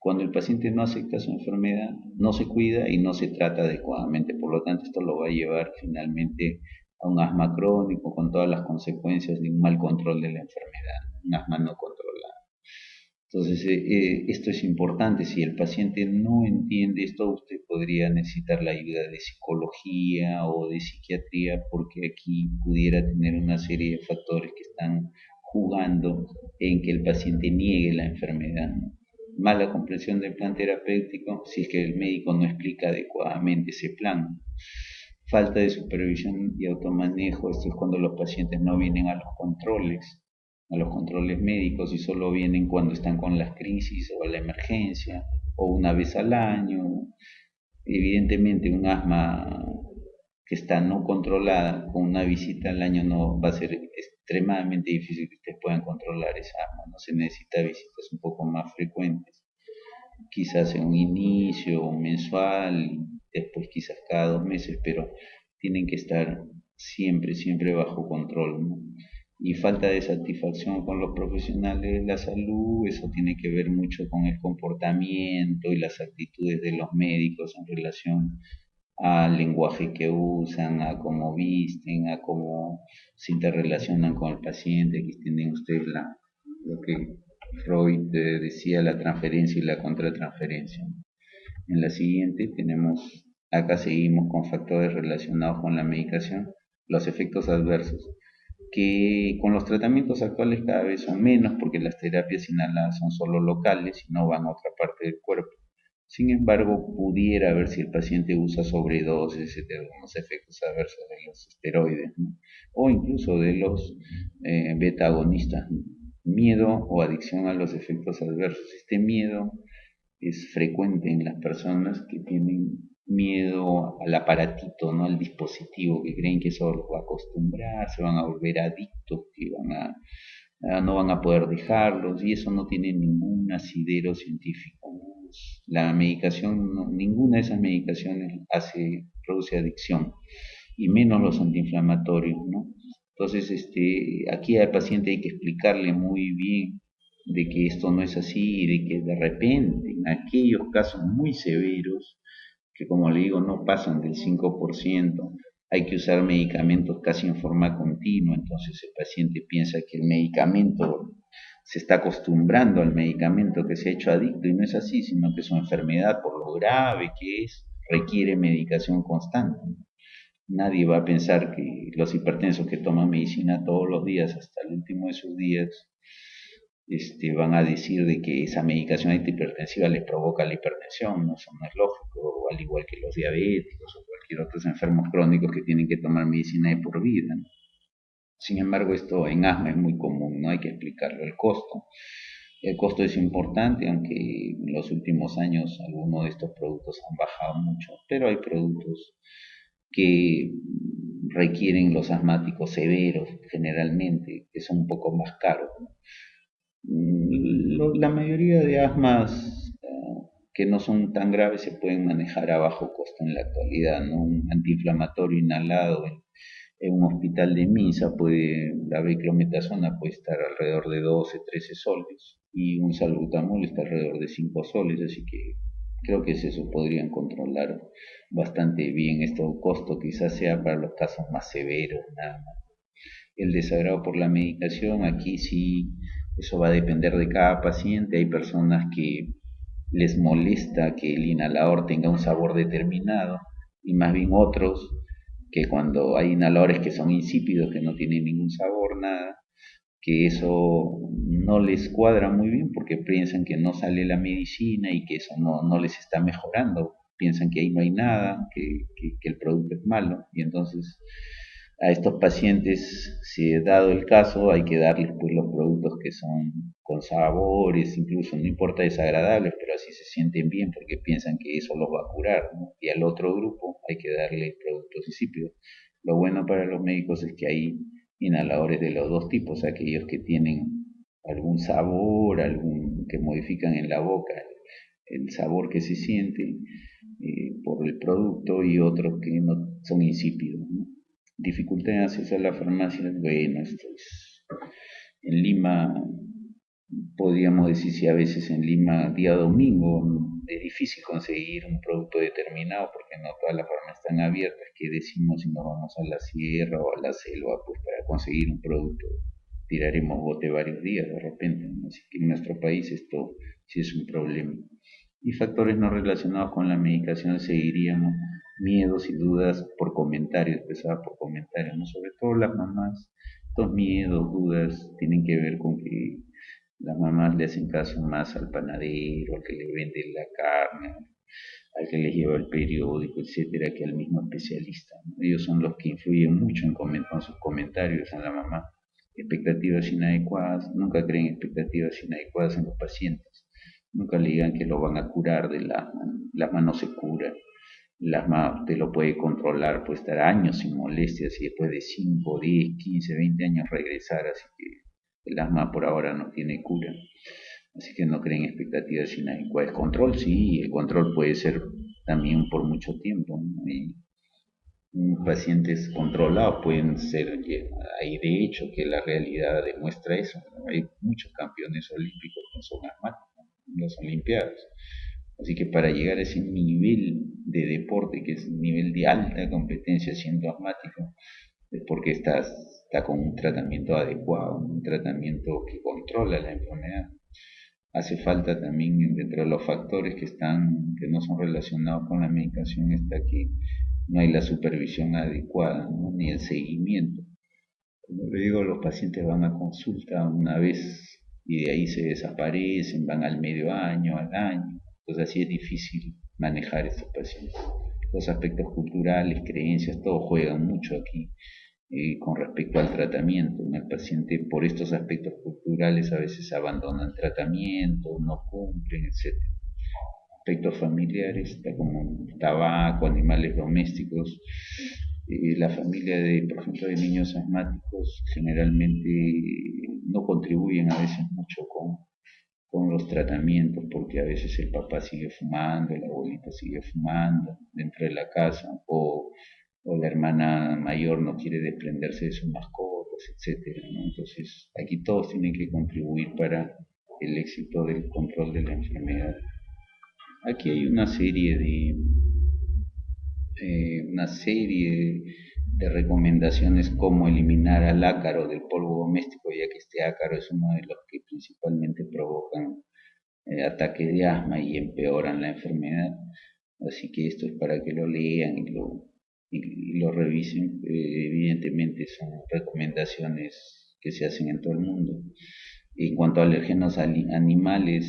Cuando el paciente no acepta su enfermedad, no se cuida y no se trata adecuadamente. Por lo tanto, esto lo va a llevar finalmente a un asma crónico con todas las consecuencias de un mal control de la enfermedad, un asma no controlado. Entonces, esto es importante. Si el paciente no entiende esto, usted podría necesitar la ayuda de psicología o de psiquiatría, porque aquí pudiera tener una serie de factores que están jugando en que el paciente niegue la enfermedad, ¿no? Mala comprensión del plan terapéutico si es que el médico no explica adecuadamente ese plan. Falta de supervisión y automanejo, esto es cuando los pacientes no vienen a los controles médicos y solo vienen cuando están con las crisis o la emergencia o una vez al año. Evidentemente un asma que está no controlada con una visita al año no va a ser extremadamente difícil que ustedes puedan controlar esa asma, no se necesita visitas un poco más frecuentes, quizás en un inicio un mensual, después quizás cada 2 meses, pero tienen que estar siempre, siempre bajo control, ¿no? Y falta de satisfacción con los profesionales de la salud, eso tiene que ver mucho con el comportamiento y las actitudes de los médicos en relación al lenguaje que usan, a cómo visten, a cómo se interrelacionan con el paciente. Aquí tienen ustedes lo que Freud decía, la transferencia y la contratransferencia. En la siguiente tenemos, acá seguimos con factores relacionados con la medicación, los efectos adversos, que con los tratamientos actuales cada vez son menos porque las terapias inhaladas son solo locales y no van a otra parte del cuerpo. Sin embargo, pudiera ver si el paciente usa sobredosis de algunos efectos adversos de los esteroides, ¿no?, o incluso de los beta agonistas, ¿no? Miedo o adicción a los efectos adversos. Este miedo es frecuente en las personas que tienen miedo al aparatito, ¿no?, al dispositivo, que creen que eso los va a acostumbrar, se van a volver adictos, que no van a poder dejarlos, y eso no tiene ningún asidero científico, ¿no? La medicación, ninguna de esas medicaciones produce adicción, y menos los antiinflamatorios, ¿no? Entonces, aquí al paciente hay que explicarle muy bien de que esto no es así y de que de repente, en aquellos casos muy severos, que como le digo no pasan del 5%, hay que usar medicamentos casi en forma continua. Entonces el paciente piensa que el medicamento se está acostumbrando al medicamento, que se ha hecho adicto, y no es así, sino que su enfermedad, por lo grave que es, requiere medicación constante. Nadie va a pensar que los hipertensos que toman medicina todos los días hasta el último de sus días van a decir de que esa medicación antihipertensiva les provoca la hipertensión, ¿no? Eso no es lógico, al igual que los diabéticos o cualquier otros enfermos crónicos que tienen que tomar medicina de por vida, ¿no? Sin embargo, esto en asma es muy común, no hay que explicarlo. El costo. El costo es importante, aunque en los últimos años algunos de estos productos han bajado mucho, pero hay productos que requieren los asmáticos severos generalmente, que son un poco más caros, ¿no? La mayoría de asmas que no son tan graves se pueden manejar a bajo costo en la actualidad, ¿no? Un antiinflamatorio inhalado en un hospital de Misa la beclometasona puede estar alrededor de 12, 13 soles y un salbutamol está alrededor de 5 soles, así que creo que eso podrían controlar bastante bien. Esto costo quizás sea para los casos más severos, nada más. El desagrado por la medicación, aquí sí, eso va a depender de cada paciente. Hay personas que les molesta que el inhalador tenga un sabor determinado y más bien otros que cuando hay inhaladores que son insípidos, que no tienen ningún sabor, nada, que eso no les cuadra muy bien porque piensan que no sale la medicina y que eso no les está mejorando. Piensan que ahí no hay nada, que el producto es malo y entonces a estos pacientes, si dado el caso, hay que darles pues los productos que son con sabores, incluso no importa desagradables, pero así se sienten bien porque piensan que eso los va a curar, ¿no? Y al otro grupo hay que darle productos insípidos. Lo bueno para los médicos es que hay inhaladores de los dos tipos, aquellos que tienen algún sabor, algún que modifican en la boca el sabor que se siente por el producto y otros que no son insípidos, ¿no? Dificultad en acceso a la farmacia, bueno, esto es en Lima, podríamos decir si a veces en Lima día domingo es difícil conseguir un producto determinado porque no todas las farmacias están abiertas, que decimos si nos vamos a la sierra o a la selva pues para conseguir un producto tiraremos bote varios días de repente, ¿no? Así que en nuestro país esto sí es un problema. Y factores no relacionados con la medicación seguiríamos miedos y dudas por comentarios, empezaba por comentarios, ¿no? Sobre todo las mamás, estos miedos, dudas, tienen que ver con que las mamás le hacen caso más al panadero, al que le vende la carne, al que les lleva el periódico, etcétera, que al mismo especialista, ¿no? Ellos son los que influyen mucho con sus comentarios en la mamá. Expectativas inadecuadas, nunca creen expectativas inadecuadas en los pacientes. Nunca le digan que lo van a curar de la asma no se cura. El asma usted lo puede controlar, puede estar años sin molestias y después de 5, 10, 15, 20 años regresar, así que el asma por ahora no tiene cura. Así que no creen expectativas inadecuadas. Control sí, el control puede ser también por mucho tiempo, ¿no? Y pacientes controlados pueden ser, hay de hecho que la realidad demuestra eso, ¿no? Hay muchos campeones olímpicos que son asmáticos en las Olimpiadas. Así que para llegar a ese nivel de deporte, que es un nivel de alta competencia siendo asmático, es porque está con un tratamiento adecuado, un tratamiento que controla la enfermedad. Hace falta también dentro de los factores que no son relacionados con la medicación, está que no hay la supervisión adecuada, ¿no? Ni el seguimiento. Como le digo, los pacientes van a consulta una vez y de ahí se desaparecen, van al medio año, al año. Entonces así es difícil manejar estos pacientes. Los aspectos culturales, creencias, todo juegan mucho aquí con respecto al tratamiento. El paciente por estos aspectos culturales a veces abandona el tratamiento, no cumplen, etc. Aspectos familiares, está como tabaco, animales domésticos. La familia de, por ejemplo, de niños asmáticos generalmente no contribuyen a veces mucho con los tratamientos porque a veces el papá sigue fumando, la abuelita sigue fumando dentro de la casa o la hermana mayor no quiere desprenderse de sus mascotas, etcétera, ¿no? Entonces aquí todos tienen que contribuir para el éxito del control de la enfermedad. Aquí hay una serie de recomendaciones cómo eliminar al ácaro del polvo doméstico, ya que este ácaro es uno de los que principalmente provocan ataques de asma y empeoran la enfermedad. Así que esto es para que lo lean y lo revisen. Evidentemente son recomendaciones que se hacen en todo el mundo. En cuanto a alérgenos animales,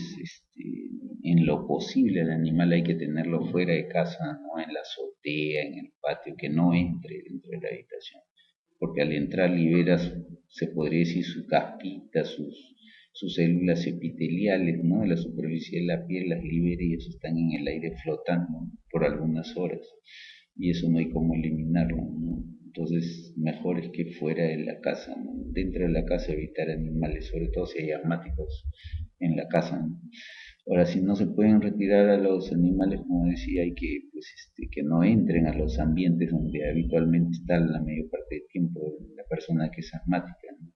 en lo posible el animal hay que tenerlo fuera de casa, no en la azotea, en el patio, que no entre dentro de la habitación, porque al entrar liberas, se podría decir, su caspita, sus células epiteliales, ¿no? De la superficie de la piel las libera y eso están en el aire flotando por algunas horas. y eso no hay cómo eliminarlo, ¿no? Entonces, mejor es que fuera de la casa, ¿no? Dentro de la casa evitar animales, sobre todo si hay asmáticos en la casa, ¿no? Ahora, si no se pueden retirar a los animales, como decía, hay que, pues, que no entren a los ambientes donde habitualmente está la mayor parte del tiempo la persona que es asmática, ¿no?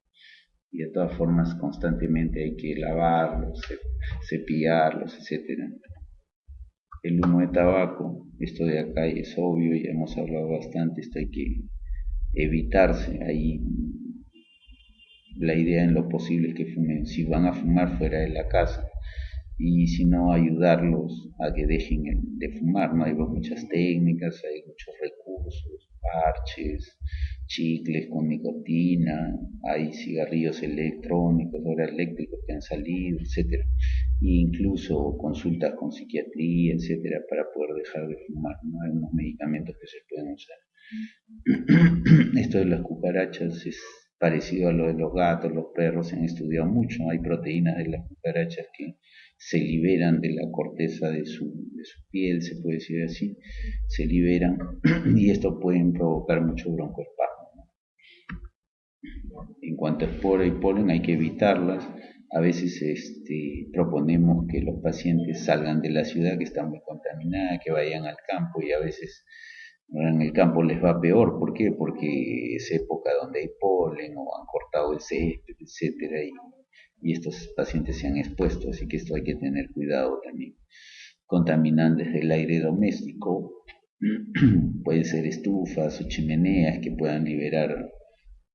Y de todas formas, constantemente hay que lavarlos, cepillarlos, etcétera. El humo de tabaco, esto de acá es obvio, ya hemos hablado bastante, esto hay que evitarse. Ahí la idea en lo posible es que fumen, si van a fumar fuera de la casa, y si no, ayudarlos a que dejen de fumar, ¿no? Hay muchas técnicas, hay muchos recursos, parches, chicles con nicotina, hay cigarrillos electrónicos, ahora eléctricos que han salido, etcétera, e incluso consultas con psiquiatría, etcétera, para poder dejar de fumar, ¿no? Hay unos medicamentos que se pueden usar. Esto de las cucarachas es parecido a lo de los gatos, los perros, se han estudiado mucho. Hay proteínas de las cucarachas que se liberan de la corteza de su piel, se puede decir así, se liberan y esto puede provocar mucho broncoespasmo, ¿no? En cuanto a espora y polen, hay que evitarlas. A veces proponemos que los pacientes salgan de la ciudad que está muy contaminada, que vayan al campo, y a veces en el campo les va peor. ¿Por qué? Porque es época donde hay polen o han cortado el césped, etcétera, y estos pacientes se han expuesto, así que esto hay que tener cuidado también. Contaminantes del aire doméstico, pueden ser estufas o chimeneas que puedan liberar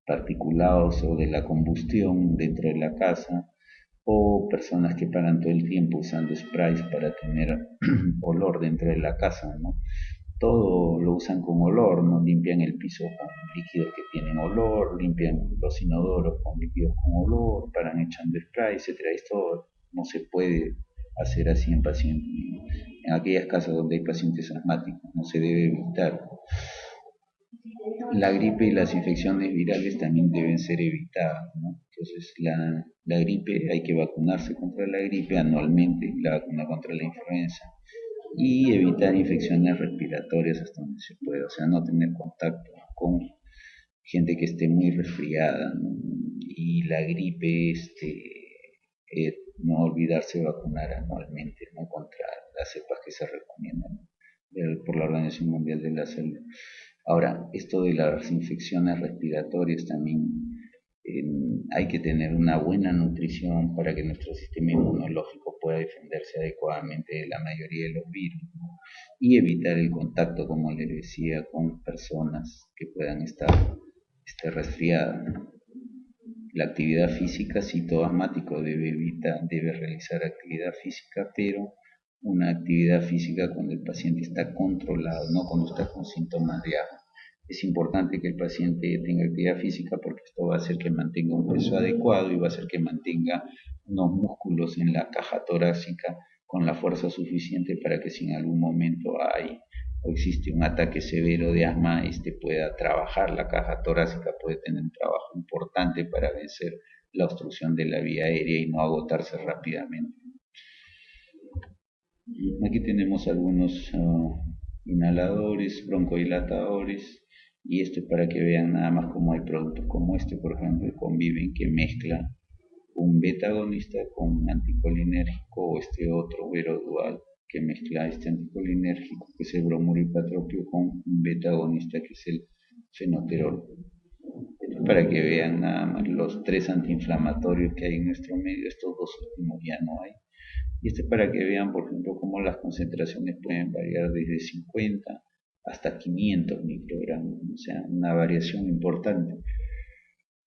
particulados o de la combustión dentro de la casa, o personas que paran todo el tiempo usando sprays para tener olor dentro de la casa, ¿no? Todo lo usan con olor, ¿no? Limpian el piso con líquidos que tienen olor, limpian los inodoros con líquidos con olor, paran echando spray, etcétera. Esto no se puede hacer así en pacientes, en aquellas casas donde hay pacientes asmáticos, no se debe evitar. La gripe y las infecciones virales también deben ser evitadas, ¿no? Entonces, la gripe, hay que vacunarse contra la gripe anualmente, la vacuna contra la influenza, y evitar infecciones respiratorias hasta donde se pueda, o sea, no tener contacto con gente que esté muy resfriada, ¿no? Y la gripe, no olvidarse de vacunar anualmente, ¿no? Contra las cepas que se recomiendan, ¿no? Por la Organización Mundial de la Salud. Ahora, esto de las infecciones respiratorias también, hay que tener una buena nutrición para que nuestro sistema inmunológico pueda defenderse adecuadamente de la mayoría de los virus, ¿no? Y evitar el contacto, como les decía, con personas que puedan estar resfriadas, ¿no? La actividad física, si todo asmático debe realizar actividad física, pero una actividad física cuando el paciente está controlado, no cuando está con síntomas de asma. Es importante que el paciente tenga actividad física porque esto va a hacer que mantenga un peso adecuado y va a hacer que mantenga unos músculos en la caja torácica con la fuerza suficiente para que si en algún momento hay o existe un ataque severo de asma, pueda trabajar la caja torácica, puede tener un trabajo importante para vencer la obstrucción de la vía aérea y no agotarse rápidamente. Aquí tenemos algunos inhaladores, broncodilatadores, y esto es para que vean nada más cómo hay productos como por ejemplo, el Conviven, que mezcla un beta agonista con un anticolinérgico, o otro Vero Dual que mezcla este anticolinérgico, que es el bromuripatropio, con un beta agonista, que es el fenoterol. Para que vean nada más los tres antiinflamatorios que hay en nuestro medio, estos dos últimos ya no hay. Y para que vean, por ejemplo, cómo las concentraciones pueden variar desde 50 hasta 500 microgramos, o sea, una variación importante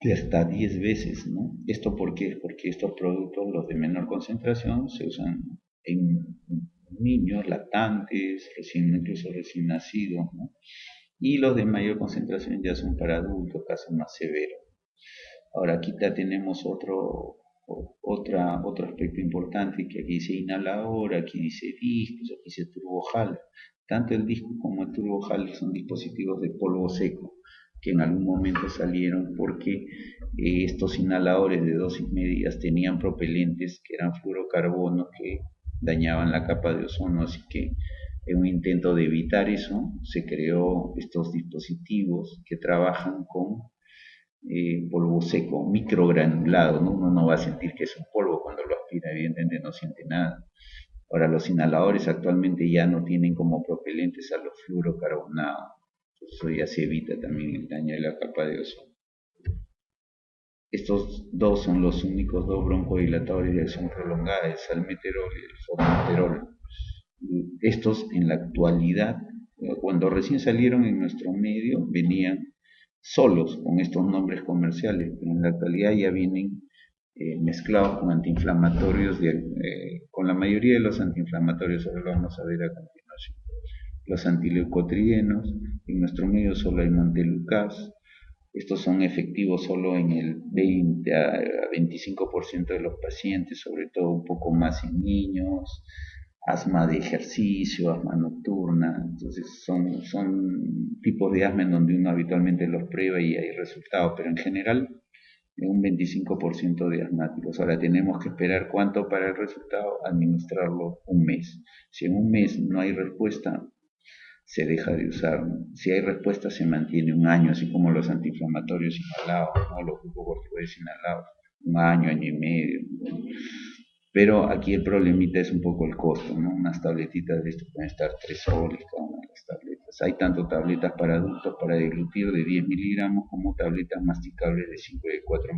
de hasta 10 veces, ¿no? ¿Esto por qué? Porque estos productos, los de menor concentración, se usan en niños lactantes, incluso recién nacidos, ¿no? Y los de mayor concentración ya son para adultos, casos más severos. Ahora aquí ya tenemos otro aspecto importante, que aquí dice inhalador, aquí dice discos, aquí dice turbojal. Tanto el disco como el turbojal son dispositivos de polvo seco que en algún momento salieron porque estos inhaladores de dosis medias tenían propelentes que eran fluorocarbonos que dañaban la capa de ozono, así que En un intento de evitar eso, se creó estos dispositivos que trabajan con polvo seco, microgranulado, ¿no? Uno no va a sentir que es un polvo cuando lo aspira, evidentemente no siente nada. Ahora, los inhaladores actualmente ya no tienen como propelentes a los fluorocarbonados, eso ya se evita también el daño de la capa de ozono. Estos dos son los únicos dos broncodilatadores de acción prolongada, el salmeterol y el formoterol. Estos en la actualidad, cuando recién salieron en nuestro medio, venían solos con estos nombres comerciales, pero en la actualidad ya vienen mezclados con antiinflamatorios, con la mayoría de los antiinflamatorios, ahora lo vamos a ver a continuación. Los antileucotrienos, en nuestro medio solo hay montelukast. Estos son efectivos solo en el 20 a 25% de los pacientes, sobre todo un poco más en niños, asma de ejercicio, asma nocturna. Entonces son tipos de asma en donde uno habitualmente los prueba y hay resultados, pero en general un 25% de asmáticos. Ahora tenemos que esperar cuánto para el resultado, administrarlo un mes. Si en un mes no hay respuesta, se deja de usar. Si hay respuesta, se mantiene un año, así como los antiinflamatorios inhalados, ¿no? Los glucocorticoides inhalados, un año, año y medio. Pero aquí el problemita es un poco el costo, ¿no? Unas tabletitas de esto pueden estar 3 soles cada una de las tabletas. Hay tanto tabletas para adultos para deglutir de 10 miligramos como tabletas masticables de 5 y de 4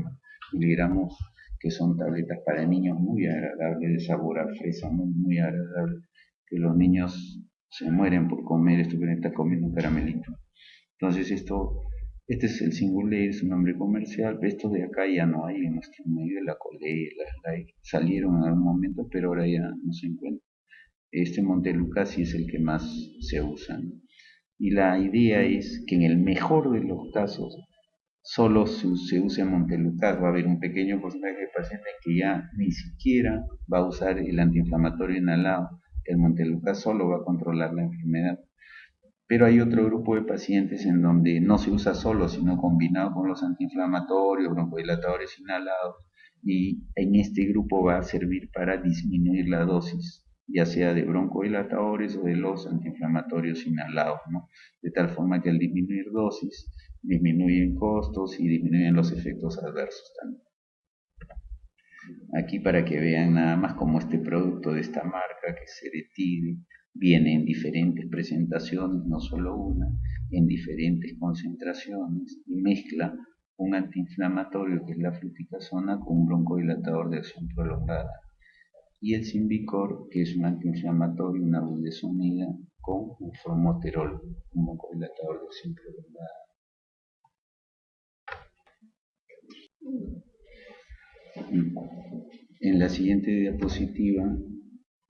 miligramos, que son tabletas para niños muy agradables, de sabor a fresa, muy, muy agradable, que los niños se mueren por comer esto que está comiendo un caramelito. Entonces este es el Singulair, es un nombre comercial, pero estos de acá ya no hay en nuestro medio, la Colé, las Light, salieron en algún momento, pero ahora ya no se encuentra. Este Montelukast sí es el que más se usa, ¿no? Y la idea es que en el mejor de los casos solo se use Montelukast, va a haber un pequeño porcentaje de pacientes que ya ni siquiera va a usar el antiinflamatorio inhalado, el Montelukast solo va a controlar la enfermedad. Pero hay otro grupo de pacientes en donde no se usa solo, sino combinado con los antiinflamatorios, broncodilatadores inhalados, y en este grupo va a servir para disminuir la dosis, ya sea de broncodilatadores o de los antiinflamatorios inhalados, ¿no? De tal forma que al disminuir dosis, disminuyen costos y disminuyen los efectos adversos también. Aquí para que vean nada más como este producto de esta marca, que es Ceretil, viene en diferentes presentaciones, no solo una, en diferentes concentraciones, y mezcla un antiinflamatorio que es la fluticasona con un broncodilatador de acción prolongada, y el Symbicort, que es un antiinflamatorio, una budesonida con un formoterol, un broncodilatador de acción prolongada. En la siguiente diapositiva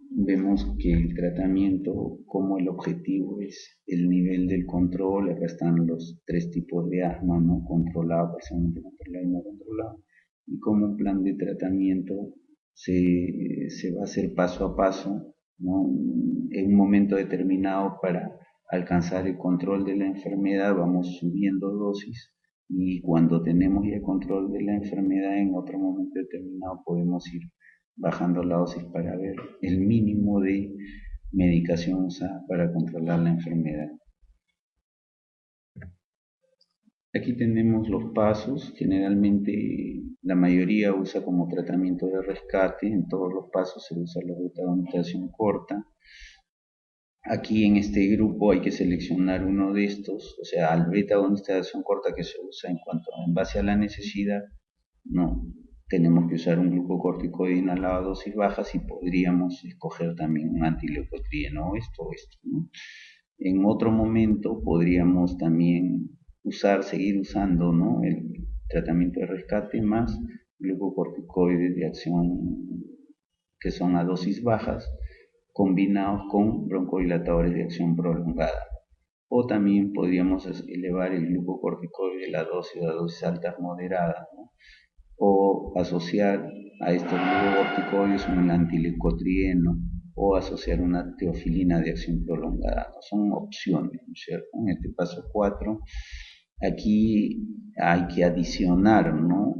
vemos que el tratamiento, como el objetivo es el nivel del control, acá están los tres tipos de asma, ¿no? Controlado, parcialmente controlado y no controlado, y como un plan de tratamiento se va a hacer paso a paso, ¿no? En un momento determinado para alcanzar el control de la enfermedad vamos subiendo dosis, y cuando tenemos ya el control de la enfermedad en otro momento determinado podemos ir bajando la dosis para ver el mínimo de medicación usada para controlar la enfermedad. Aquí tenemos los pasos. Generalmente la mayoría usa como tratamiento de rescate. En todos los pasos se usa la beta-adaptación corta. Aquí en este grupo hay que seleccionar uno de estos, o sea, al beta-adaptación corta que se usa en base a la necesidad, no. Tenemos que usar un glucocorticoide inhalado a dosis bajas y podríamos escoger también un antileucotrieno, esto, ¿no? En otro momento podríamos también seguir usando, ¿no? El tratamiento de rescate más glucocorticoides de acción que son a dosis bajas, combinados con broncodilatadores de acción prolongada. O también podríamos elevar el glucocorticoide de la dosis a dosis altas moderadas, ¿no? O asociar a estos glucocorticoides un antileucotrieno o asociar una teofilina de acción prolongada. Son opciones, ¿no es cierto? En este paso 4, aquí hay que adicionar, ¿no?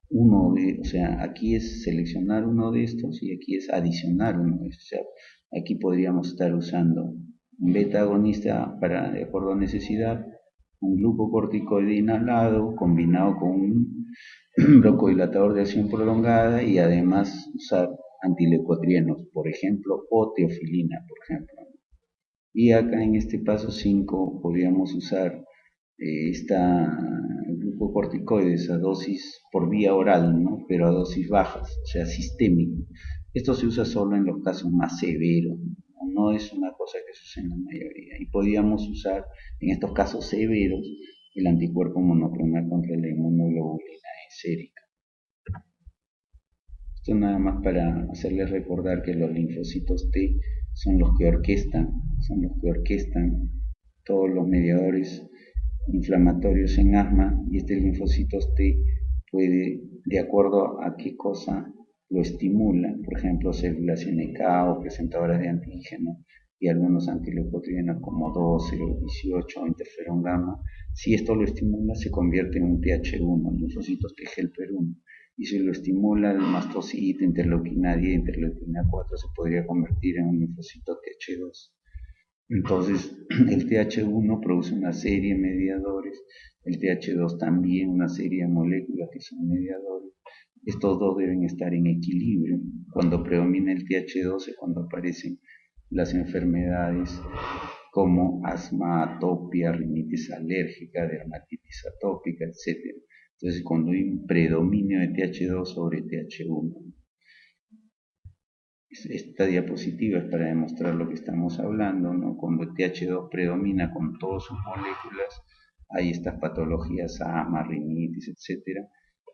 O sea, aquí es seleccionar uno de estos y aquí es adicionar uno de estos. O sea, aquí podríamos estar usando un beta agonista para, de acuerdo a necesidad, un glucocorticoide inhalado combinado con un broncodilatador de acción prolongada y además usar antileucotrienos, por ejemplo, o teofilina, por ejemplo. Y acá en este paso 5 podríamos usar esta glucocorticoides a dosis por vía oral, ¿no? Pero a dosis bajas, o sea, sistémico. Esto se usa solo en los casos más severos, no es una cosa que se usa en la mayoría. Y podríamos usar en estos casos severos el anticuerpo monoclonal contra la inmunoglobulina E sérica. Esto nada más para hacerles recordar que los linfocitos T son los que orquestan todos los mediadores inflamatorios en asma, y este linfocitos T puede, de acuerdo a qué cosa lo estimula, por ejemplo, células NK o presentadoras de antígeno y algunos antileucotrienos como 12 o 18 o interferón gamma. Si esto lo estimula, se convierte en un Th1, linfocitos T helper 1. Y si lo estimula el mastocito, interleuquina 10, interleuquina 4, se podría convertir en un linfocito Th2. Entonces, el Th1 produce una serie de mediadores, el Th2 también una serie de moléculas que son mediadores. Estos dos deben estar en equilibrio. Cuando predomina el Th2 es cuando aparecen las enfermedades como asma, atopia, rinitis alérgica, dermatitis atópica, etc. Entonces, cuando hay un predominio de Th2 sobre Th1. Esta diapositiva es para demostrar lo que estamos hablando, ¿no? Cuando el Th2 predomina con todas sus moléculas, hay estas patologías, asma, rinitis, etc.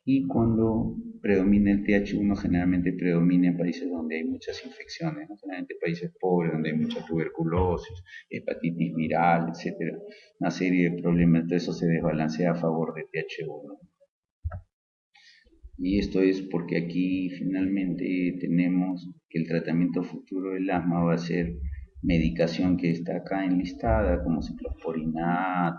Y cuando predomina el Th1, generalmente predomina en países donde hay muchas infecciones, ¿no? Generalmente países pobres, donde hay mucha tuberculosis, hepatitis viral, etc. Una serie de problemas, entonces eso se desbalancea a favor de Th1. Y esto es porque aquí finalmente tenemos que el tratamiento futuro del asma va a ser medicación que está acá enlistada, como ciclosporina,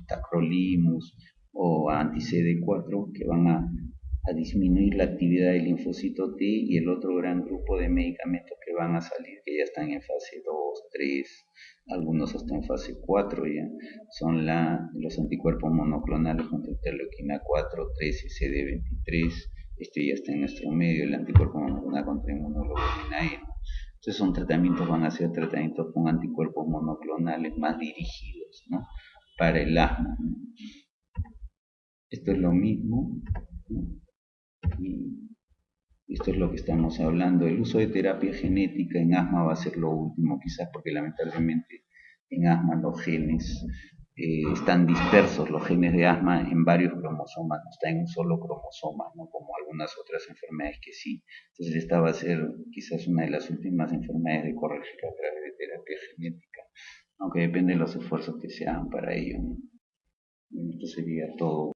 tacrolimus o anti-CD4, que van a disminuir la actividad del linfocito T, y el otro gran grupo de medicamentos que van a salir, que ya están en fase 2, 3, algunos hasta en fase 4 ya, son los anticuerpos monoclonales contra interleuquina 4, 3 y CD23. Este ya está en nuestro medio, el anticuerpo monoclonal contra inmunoglobulina E. Entonces van a ser tratamientos con anticuerpos monoclonales más dirigidos, ¿no? Para el asma, ¿no? Esto es lo mismo, ¿no? Y esto es lo que estamos hablando. El uso de terapia genética en asma va a ser lo último, quizás porque lamentablemente en asma los genes están dispersos, los genes de asma en varios cromosomas, no está en un solo cromosoma, ¿no? Como algunas otras enfermedades que sí. Entonces esta va a ser quizás una de las últimas enfermedades de corregir a través de terapia genética, aunque depende de los esfuerzos que se hagan para ello, ¿no? Esto sería todo.